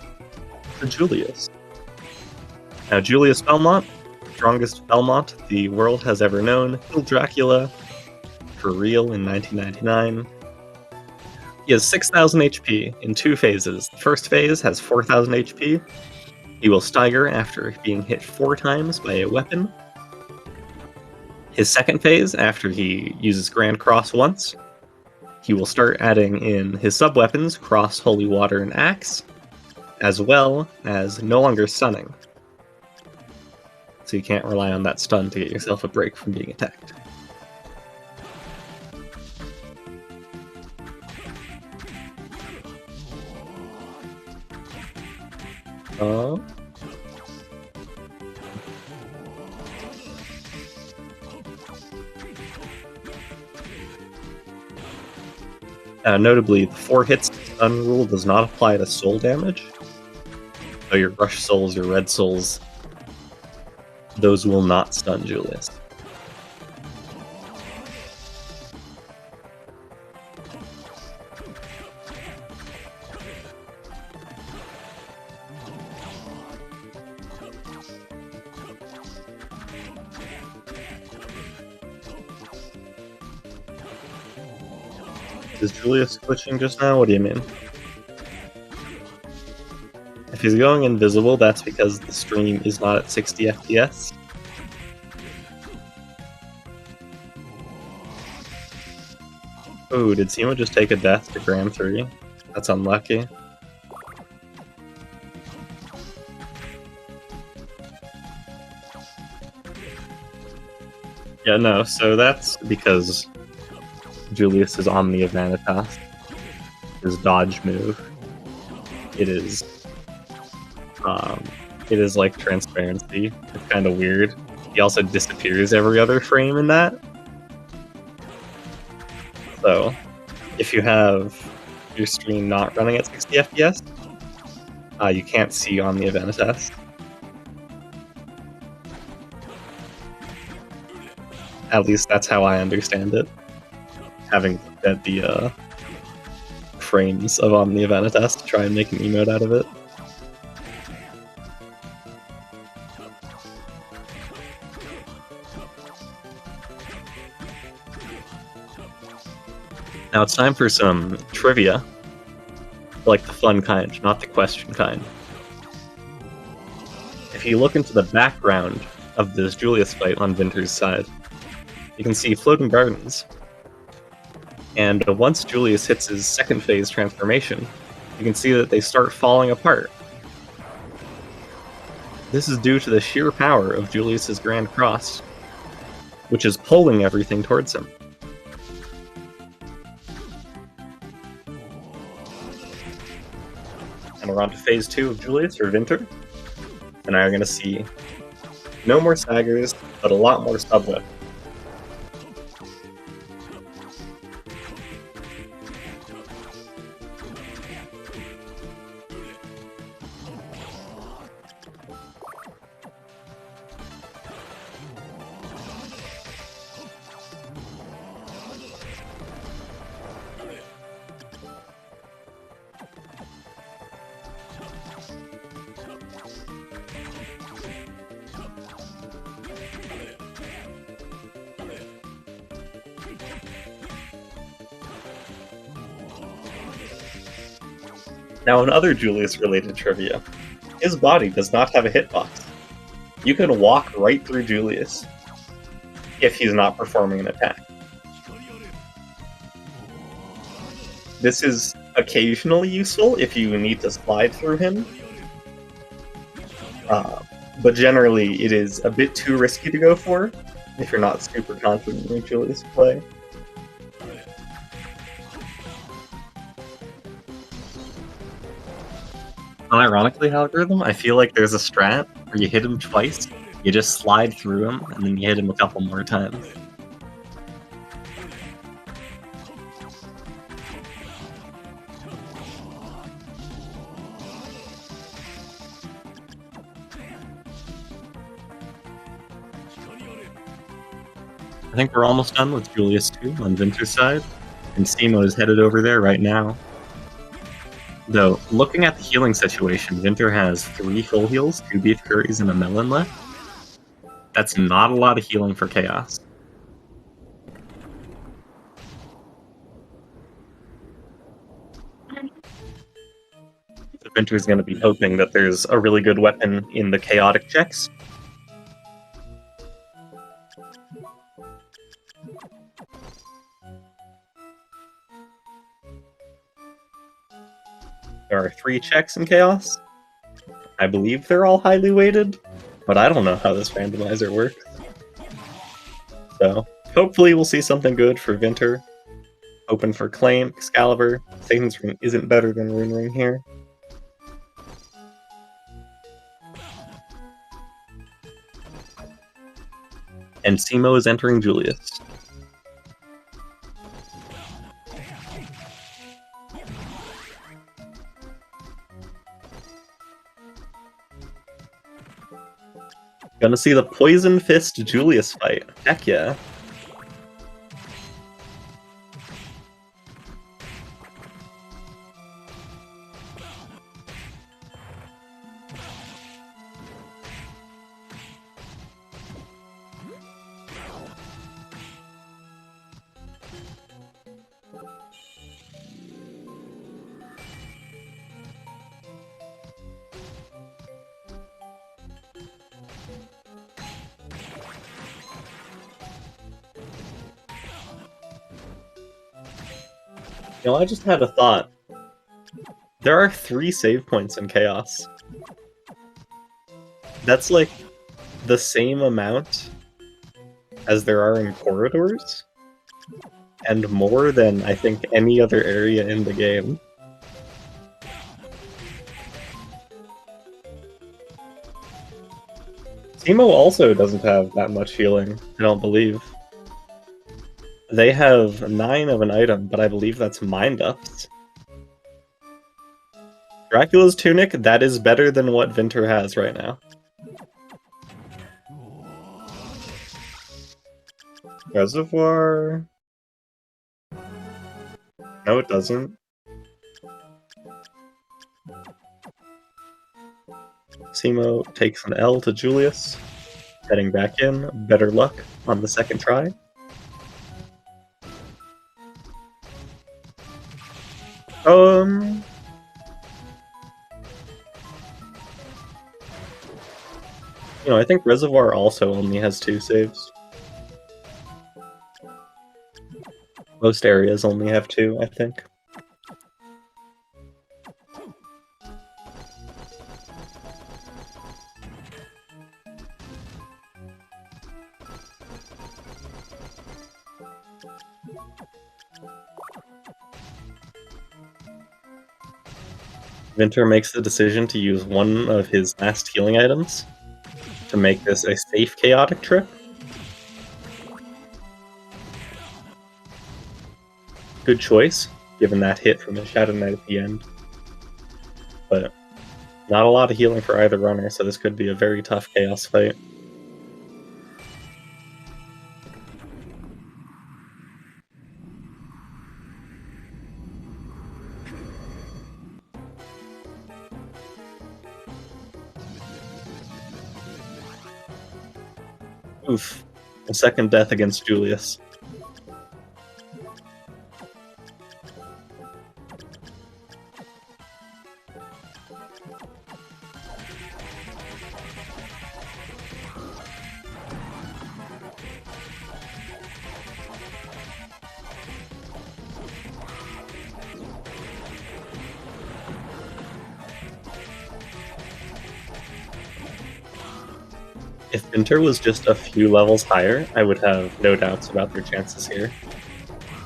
to Julius. Now, Julius Belmont, strongest Belmont the world has ever known, killed Dracula for real in 1999. He has 6,000 HP in 2 phases. The first phase has 4,000 HP. He will stagger after being hit 4 times by a weapon. His second phase, after he uses Grand Cross once, he will start adding in his sub-weapons, Cross, Holy Water, and Axe, as well as no longer stunning. So you can't rely on that stun to get yourself a break from being attacked. Notably, the 4 hits stun rule does not apply to soul damage. So your rush souls, your red souls, those will not stun Julius. Is Julius glitching just now? What do you mean? If he's going invisible, that's because the stream is not at 60 FPS. Ooh, did cemo just take a death to Grand 3? That's unlucky. Yeah, no, so that's because Julius is Omnia Vanitas. His dodge move. It is like transparency. It's kind of weird. He also disappears every other frame in that. So, if you have your stream not running at 60 FPS, you can't see Omnia Vanitas. At least that's how I understand it. Having looked at the frames of Omnia Vanitas to try and make an emote out of it. Now it's time for some trivia. Like the fun kind, not the question kind. If you look into the background of this Julius fight on Vinter's side, you can see floating gardens. And once Julius hits his second phase transformation, you can see that they start falling apart. This is due to the sheer power of Julius's Grand Cross, which is pulling everything towards him. And we're on to phase 2 of Julius, or Vinter. And I'm going to see no more staggers, but a lot more subwhip. Now, in other Julius-related trivia, his body does not have a hitbox. You can walk right through Julius if he's not performing an attack. This is occasionally useful if you need to slide through him, but generally it is a bit too risky to go for if you're not super confident in Julius' play. Unironically, algorithm, I feel like there's a strat where you hit him twice, you just slide through him, and then you hit him a couple more times. I think we're almost done with Julius 2 on Vinter's side, and cemo is headed over there right now. Though, looking at the healing situation, Vinter has 3 full heals, 2 beef curries, and a melon left. That's not a lot of healing for Chaos. Vinter's going to be hoping that there's a really good weapon in the chaotic checks. There are 3 checks in Chaos. I believe they're all highly weighted, but I don't know how this randomizer works. So, hopefully we'll see something good for Vinter. Open for Claim, Excalibur. Satan's Ring isn't better than Rune Ring here. And cemo is entering Julius. Gonna see the Poison Fist Julius fight. Heck yeah. I just had a thought. There are 3 save points in Chaos. That's like the same amount as there are in corridors, and more than, I think, any other area in the game. Cemo also doesn't have that much healing, I don't believe. They have 9 of an item, but I believe that's mind-ups. Dracula's Tunic, that is better than what Vinter has right now. Reservoir... No, it doesn't. Cemo takes an L to Julius. Heading back in, better luck on the second try. I think Reservoir also only has 2 saves. Most areas only have 2, I think. Vinter makes the decision to use one of his last healing items to make this a safe chaotic trip. Good choice, given that hit from his Shadow Knight at the end. But not a lot of healing for either runner, so this could be a very tough Chaos fight. Oof. A second death against Julius. If Vinter was just a few levels higher, I would have no doubts about their chances here.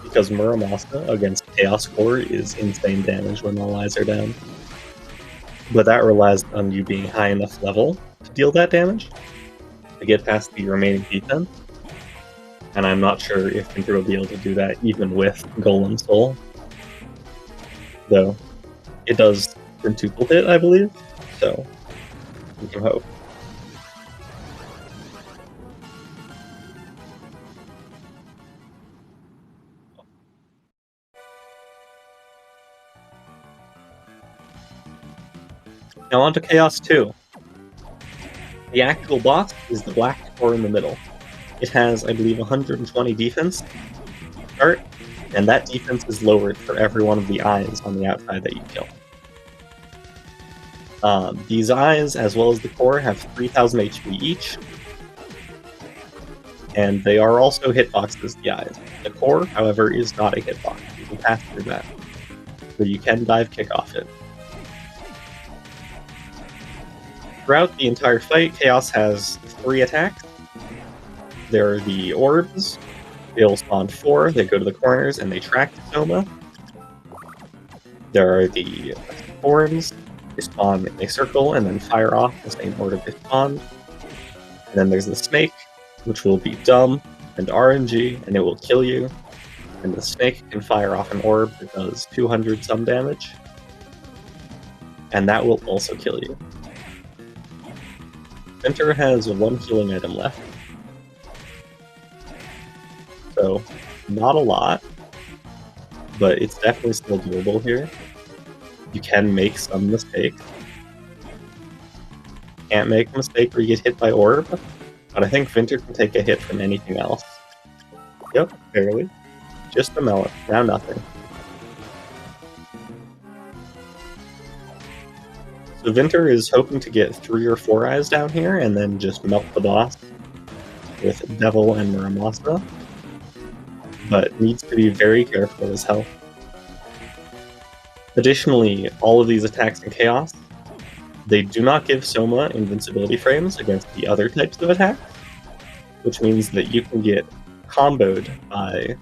Because Muramasa against Chaos Core is insane damage when all eyes are down. But that relies on you being high enough level to deal that damage, to get past the remaining defense. And I'm not sure if Vinter will be able to do that even with Golem Soul. Though, it does quintuple hit, I believe, so we can hope. Now on to Chaos 2. The actual boss is the black core in the middle. It has, I believe, 120 defense to start, and that defense is lowered for every one of the eyes on the outside that you kill. These eyes, as well as the core, have 3000 HP each, and they are also hitboxes, the eyes. The core, however, is not a hitbox. You can pass through that, but you can dive kick off it. Throughout the entire fight, Chaos has 3 attacks. There are the orbs. They'll spawn 4, they go to the corners, and they track the Soma. There are the forms. They spawn in a circle and then fire off the same order they spawned. And then there's the snake, which will be dumb and RNG, and it will kill you. And the snake can fire off an orb that does 200 some damage. And that will also kill you. Vinter has 1 healing item left. So, not a lot, but it's definitely still doable here. You can make some mistakes. Can't make a mistake where you get hit by orb, but I think Vinter can take a hit from anything else. Yep, barely. Just a melon, now nothing. So Vinter is hoping to get 3 or 4 eyes down here and then just melt the boss with Devil and Muramasa, but needs to be very careful of his health. Additionally, all of these attacks in Chaos, they do not give Soma invincibility frames against the other types of attacks, which means that you can get comboed by,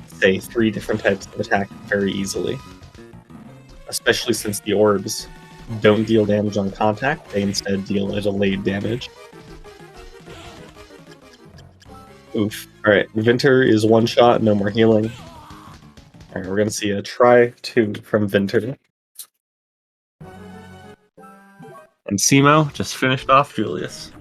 say, 3 different types of attack very easily. Especially since the orbs don't deal damage on contact, they instead deal a delayed damage. Oof. Alright, Vinter is one shot, no more healing. Alright, we're gonna see a try 2 from Vinter. And cemo just finished off Julius.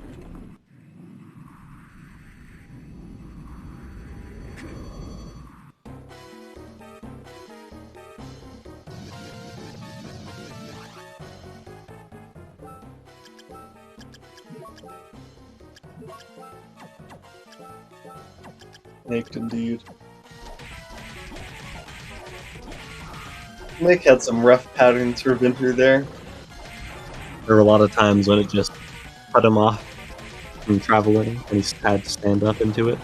Naked indeed. Nick had some rough patterns for Vinter there. There were a lot of times when it just cut him off from traveling, and he had to stand up into it.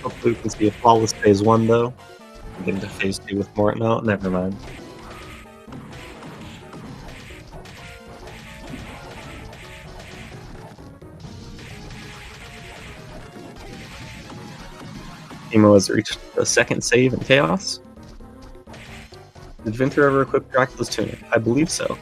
Hopefully we can see a flawless phase 1 though. Get into phase 2 with more. No, never mind. Cemo has reached the second save in Chaos. Did Vinter ever equip Dracula's Tunic? I believe so.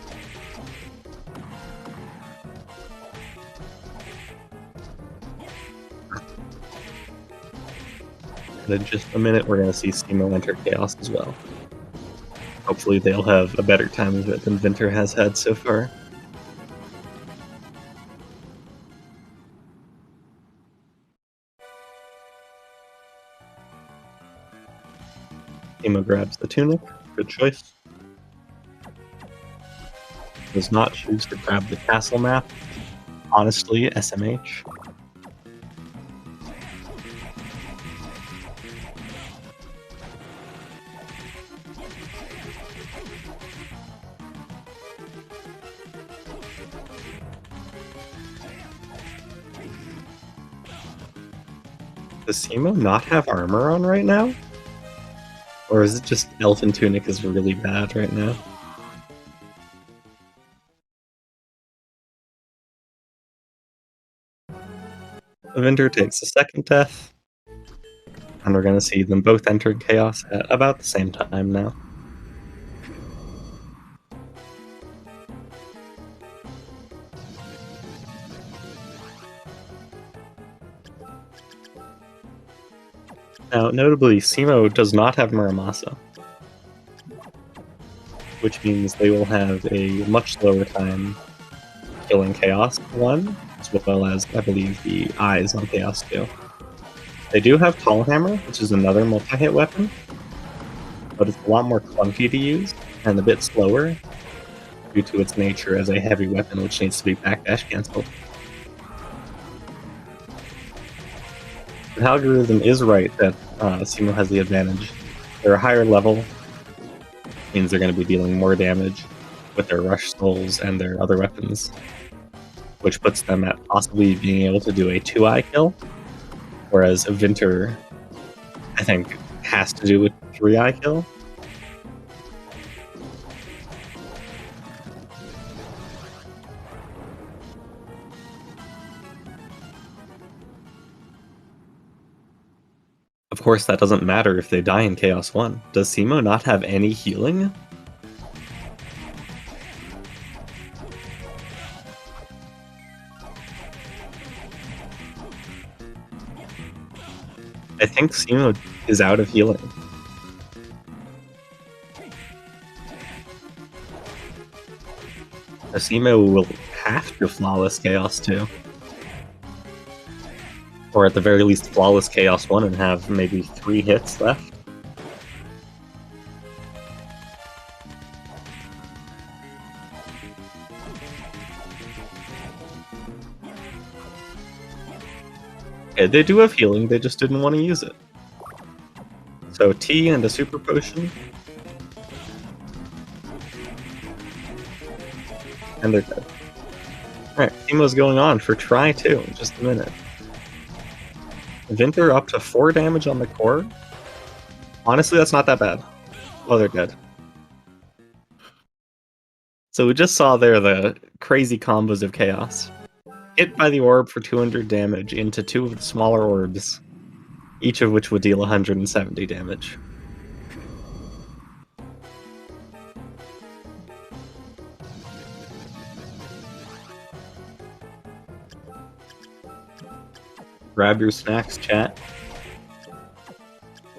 And in just a minute, we're going to see cemo enter Chaos as well. Hopefully they'll have a better time of it than Vinter has had so far. Cemo grabs the Tunic. Good choice. Does not choose to grab the castle map. Honestly, SMH. Does cemo not have armor on right now? Or is it just Elfin Tunic is really bad right now? Vinter takes a second death. And we're gonna see them both enter Chaos at about the same time now. Now, notably, cemo does not have Muramasa, which means they will have a much slower time killing Chaos 1, as well as, I believe, the eyes on Chaos 2. They do have Tall Hammer, which is another multi-hit weapon, but it's a lot more clunky to use, and a bit slower, due to its nature as a heavy weapon which needs to be backdash cancelled. The algorithm is right that cemo has the advantage. They're a higher level, means they're going to be dealing more damage with their rush souls and their other weapons, which puts them at possibly being able to do a 2-eye kill, whereas a Vinter, I think, has to do a 3-eye kill. Of course, that doesn't matter if they die in Chaos 1. Does cemo not have any healing? I think cemo is out of healing. cemo will have to flawless Chaos 2. Or at the very least, flawless Chaos 1 and have maybe 3 hits left. Okay, they do have healing, they just didn't want to use it. So T and a super potion. And they're dead. Alright, cemo's going on for try 2 in just a minute. Vinter up to 4 damage on the core. Honestly, that's not that bad. Oh, they're dead. So we just saw there the crazy combos of chaos. Hit by the orb for 200 damage into 2 of the smaller orbs, each of which would deal 170 damage. Grab your snacks, chat.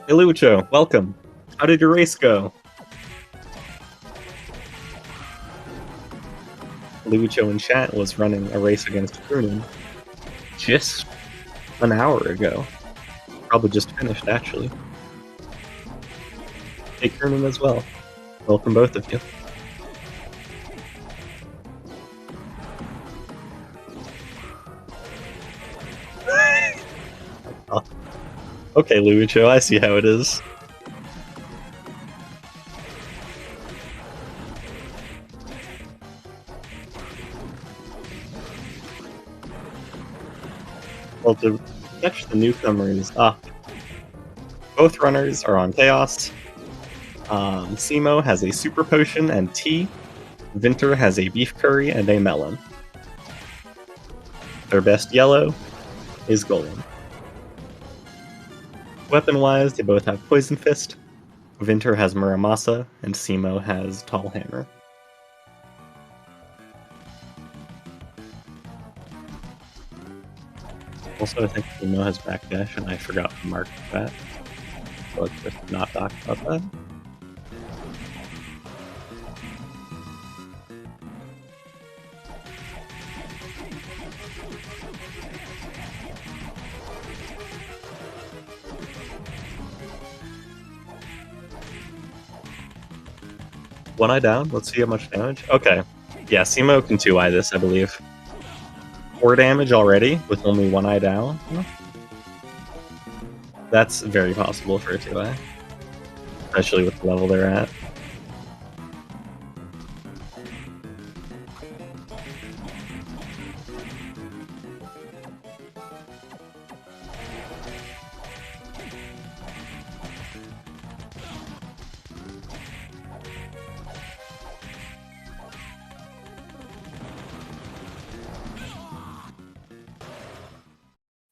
Hey Lucho, welcome. How did your race go? Lucho in chat was running a race against Croonin just an hour ago. Probably just finished, actually. Hey Croonin as well. Welcome both of you. Oh. Okay, Lucho, I see how it is. Well, to catch the newcomers up, both runners are on Chaos. Cemo has a Super Potion and tea. Vinter has a Beef Curry and a Melon. Their best yellow is Golem. Weapon-wise, they both have Poison Fist. Vinter has Muramasa, and Cemo has Tall Hammer. Also, I think Cemo has Backdash, and I forgot to mark that. So let's just not talk about that. One eye down. Let's see how much damage. Okay. Yeah, Cemo can 2-eye this, I believe. 4 damage already with only 1 eye down. That's very possible for a 2-eye. Especially with the level they're at.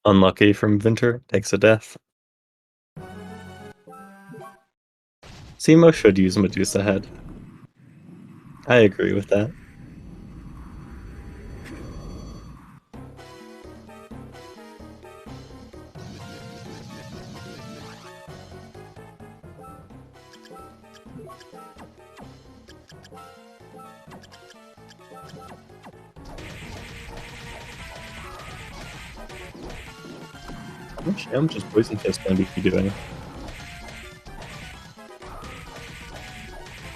Unlucky from Vinter, takes a death. Cemo should use Medusa Head. I agree with that. How much damage is Poison Fist going to be doing?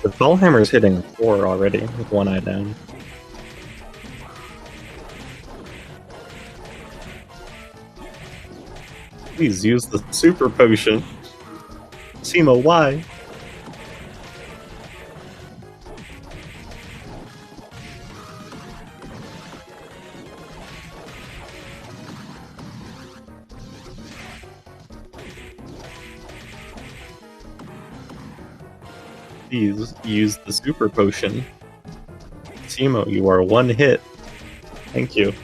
The Tall Hammer is hitting 4 already with 1 eye down. Please use the Super Potion. Cemo, why? Please use the Super Potion. Cemo, you are 1 hit. Thank you.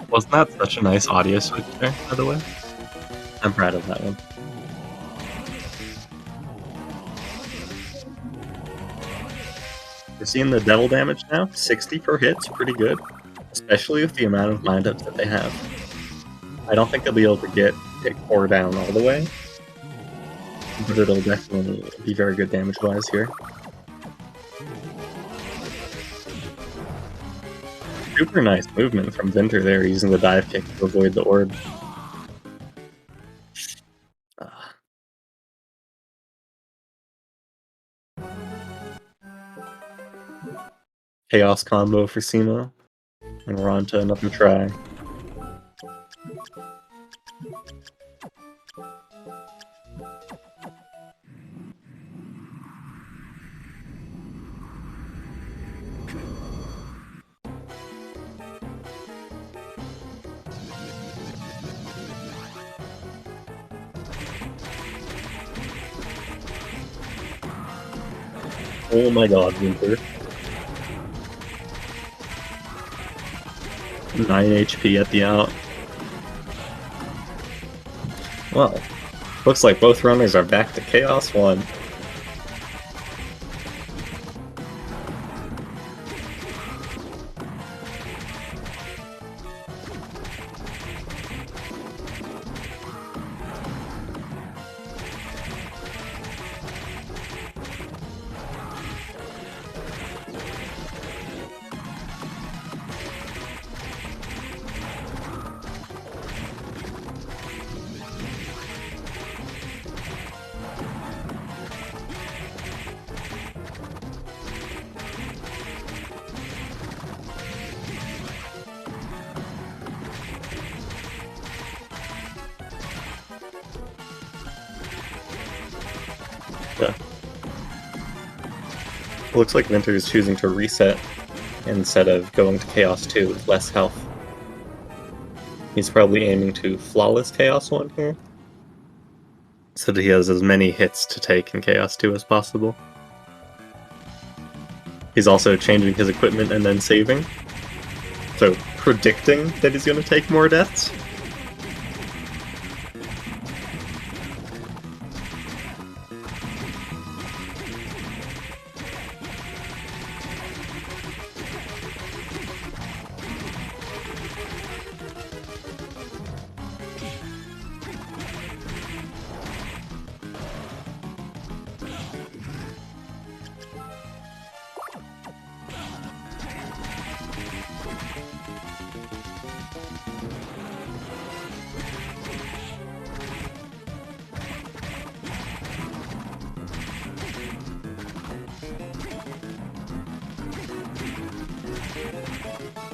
Wasn't that such a nice audio switch there, by the way? I'm proud of that one. We're seeing the devil damage now. 60 per hit's pretty good, especially with the amount of mind-ups that they have. I don't think they'll be able to get it core down all the way, but it'll definitely be very good damage-wise here. Super nice movement from Vinter there, using the dive kick to avoid the orb. Chaos combo for Cemo, and we're on to another try. Oh my god, Vinter. 9 HP at the out. Well, looks like both runners are back to Chaos 1. Yeah. Looks like Vinter is choosing to reset instead of going to Chaos 2 with less health. He's probably aiming to flawless Chaos 1 here, so that he has as many hits to take in Chaos 2 as possible. He's also changing his equipment and then saving, so predicting that he's going to take more deaths.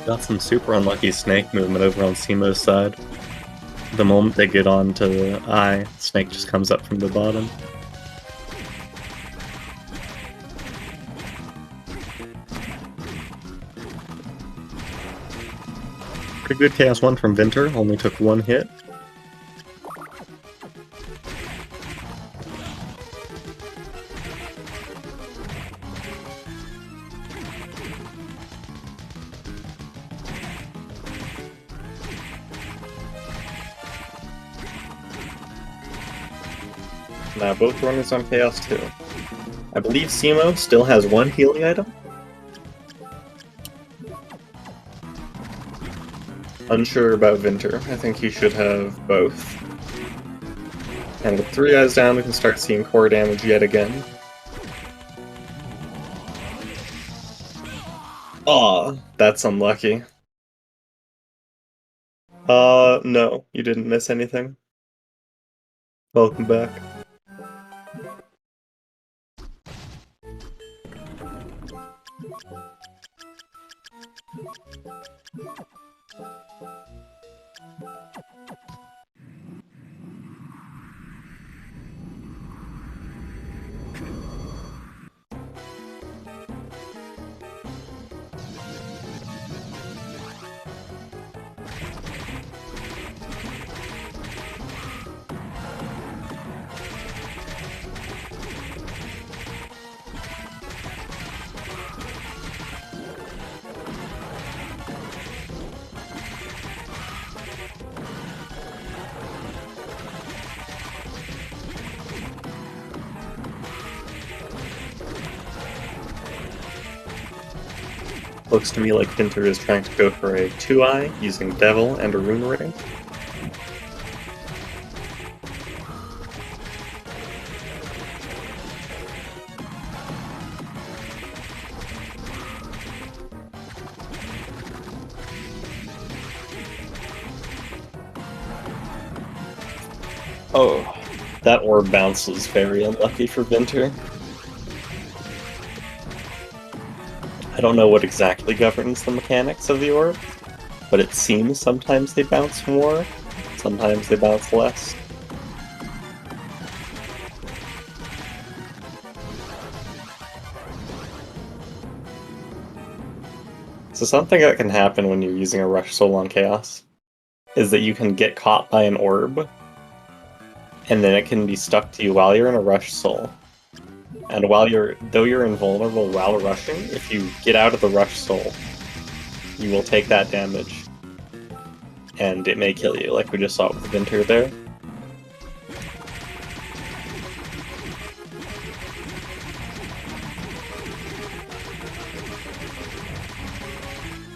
Got some super unlucky snake movement over on Cemo's side. The moment they get onto the eye, snake just comes up from the bottom. Pretty good Chaos 1 from Vinter, only took one hit. Now both runners on Chaos 2. I believe Cemo still has one healing item. Unsure about Vinter. I think he should have both. And with 3 eyes down, we can start seeing core damage yet again. Aw, that's unlucky. No, you didn't miss anything. Welcome back. Looks to me like Vinter is trying to go for a 2-eye using Devil and a Rune Ring. Oh, that orb bounce was very unlucky for Vinter. I don't know what exactly governs the mechanics of the orb, but it seems sometimes they bounce more, sometimes they bounce less. So something that can happen when you're using a Rush Soul on Chaos is that you can get caught by an orb, and then it can be stuck to you while you're in a Rush Soul. And though you're invulnerable while rushing, if you get out of the Rush Soul, you will take that damage. And it may kill you, like we just saw with Vinter there.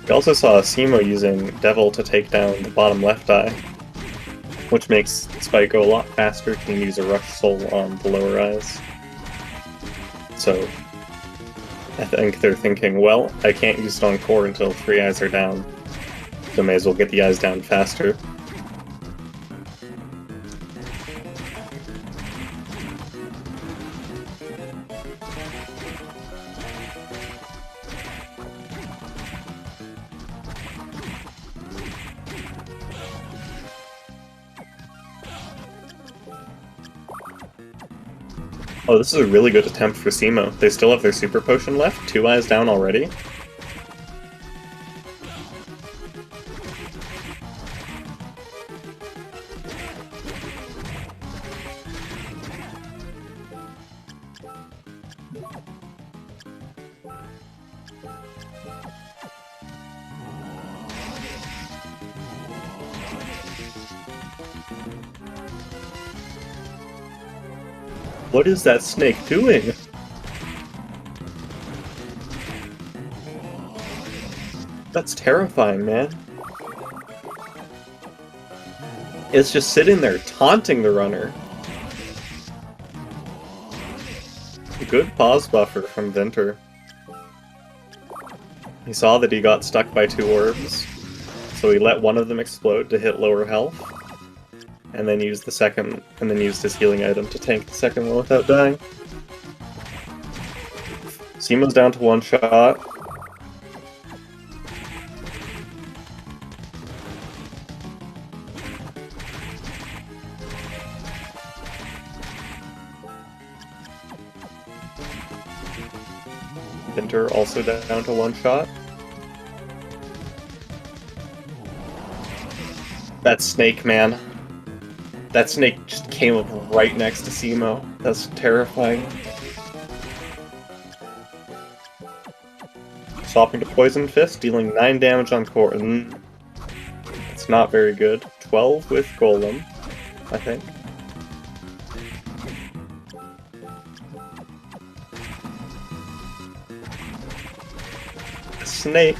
We also saw cemo using Devil to take down the bottom left eye, which makes Spike go a lot faster if you can use a Rush Soul on the lower eyes. So, I think they're thinking, well, I can't use it on core until 3 eyes are down, so may as well get the eyes down faster. Oh, this is a really good attempt for cemo. They still have their super potion left, 2 eyes down already. What is that snake doing? That's terrifying, man. It's just sitting there taunting the runner. Good pause buffer from Vinter. He saw that he got stuck by 2 orbs, so he let one of them explode to hit lower health, and then used his healing item to tank the second one without dying. Cemo's down to 1 shot. Vinter also down to 1 shot. That snake, man. That snake just came up right next to cemo. That's terrifying. Swapping to Poison Fist, dealing 9 damage on core. It's not very good. 12 with Golem, I think. The snake.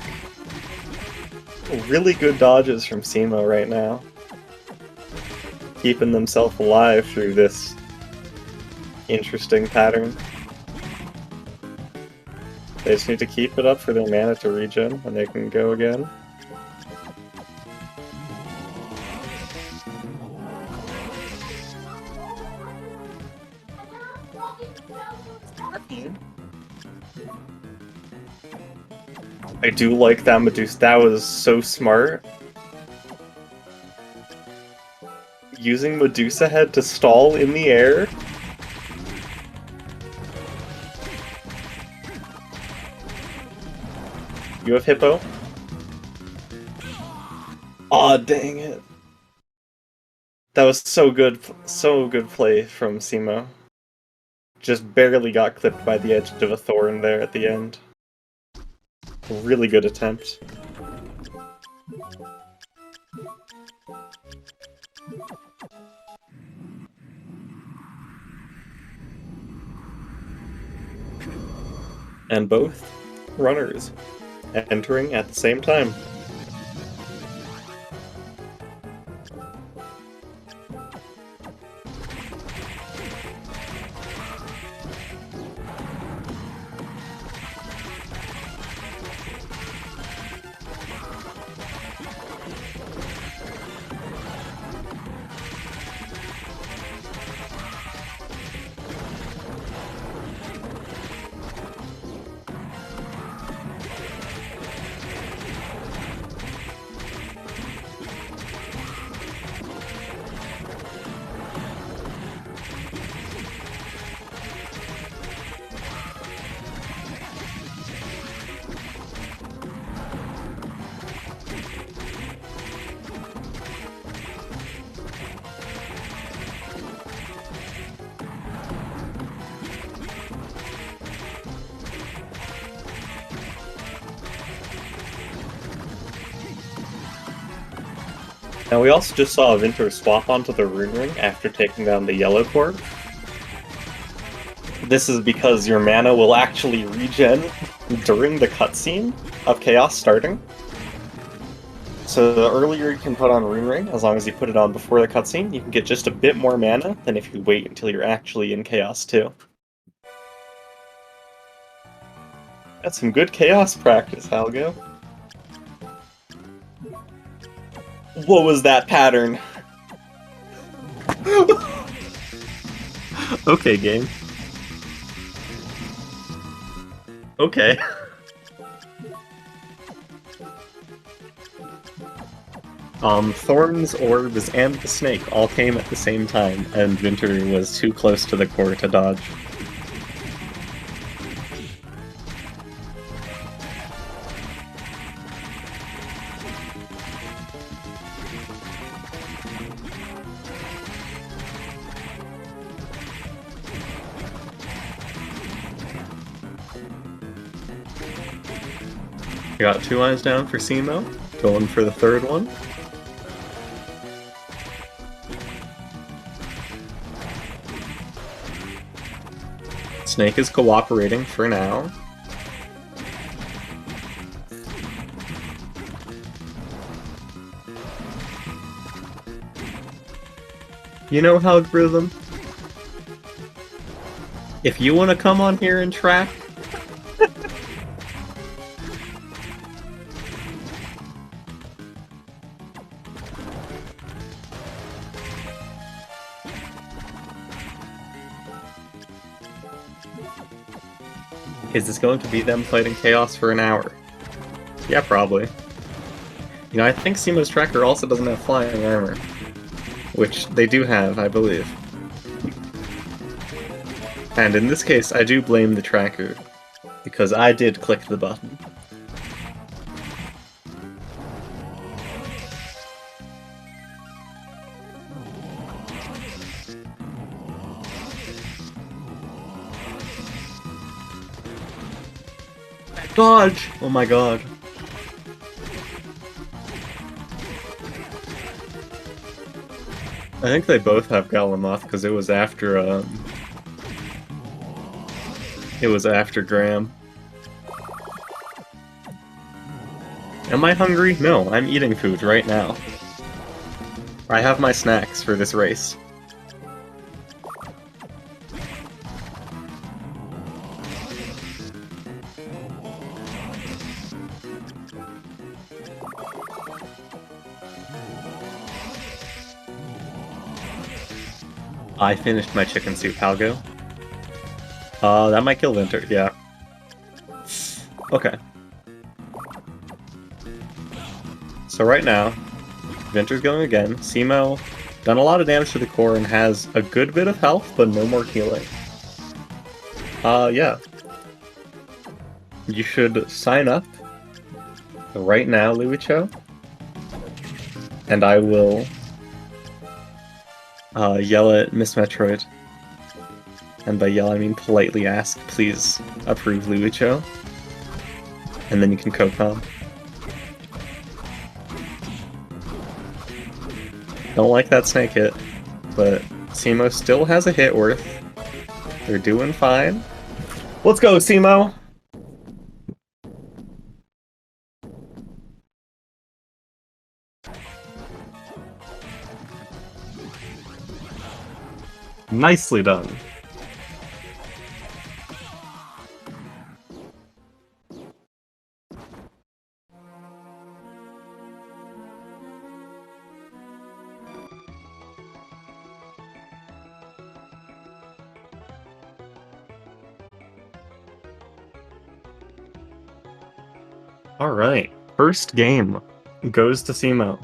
Really good dodges from cemo right now. Keeping themselves alive through this interesting pattern. They just need to keep it up for their mana to regen, and they can go again. I do like that Medusa. That was so smart. Using Medusa Head to stall in the air. You have Hippo? Aw, dang it. That was so good play from cemo. Just barely got clipped by the edge of a thorn there at the end. A really good attempt. And both runners entering at the same time. Now we also just saw Vinter swap onto the Rune Ring after taking down the yellow core. This is because your mana will actually regen during the cutscene of Chaos starting. So the earlier you can put on Rune Ring, as long as you put it on before the cutscene, you can get just a bit more mana than if you wait until you're actually in Chaos 2. That's some good Chaos practice, Halgo. What was that pattern? Okay, game. Okay. Thorns, orbs, and the snake all came at the same time, and Vinter was too close to the core to dodge. Got 2 eyes down for cemo, going for the third one. Snake is cooperating for now. You know, Algorithm? If you want to come on here and track, is this going to be them fighting Chaos for an hour? Yeah, probably. You know, I think Cemo's tracker also doesn't have flying armor. Which they do have, I believe. And in this case, I do blame the tracker, because I did click the button. Dodge! Oh my god. I think they both have Galamoth because it was after Graham. Am I hungry? No, I'm eating food right now. I have my snacks for this race. I finished my chicken soup, Halgo. That might kill Vinter, yeah. Okay. So right now, Vinter's going again. Cemo done a lot of damage to the core and has a good bit of health, but no more healing. Yeah. You should sign up right now, Luicho. And I will yell at Miss Metroid. And by yell, I mean politely ask, please approve Luicho. And then you can co-com. Don't like that snake hit, but Cemo still has a hit worth. They're doing fine. Let's go, Cemo! Nicely done. Alright, first game goes to Cemo.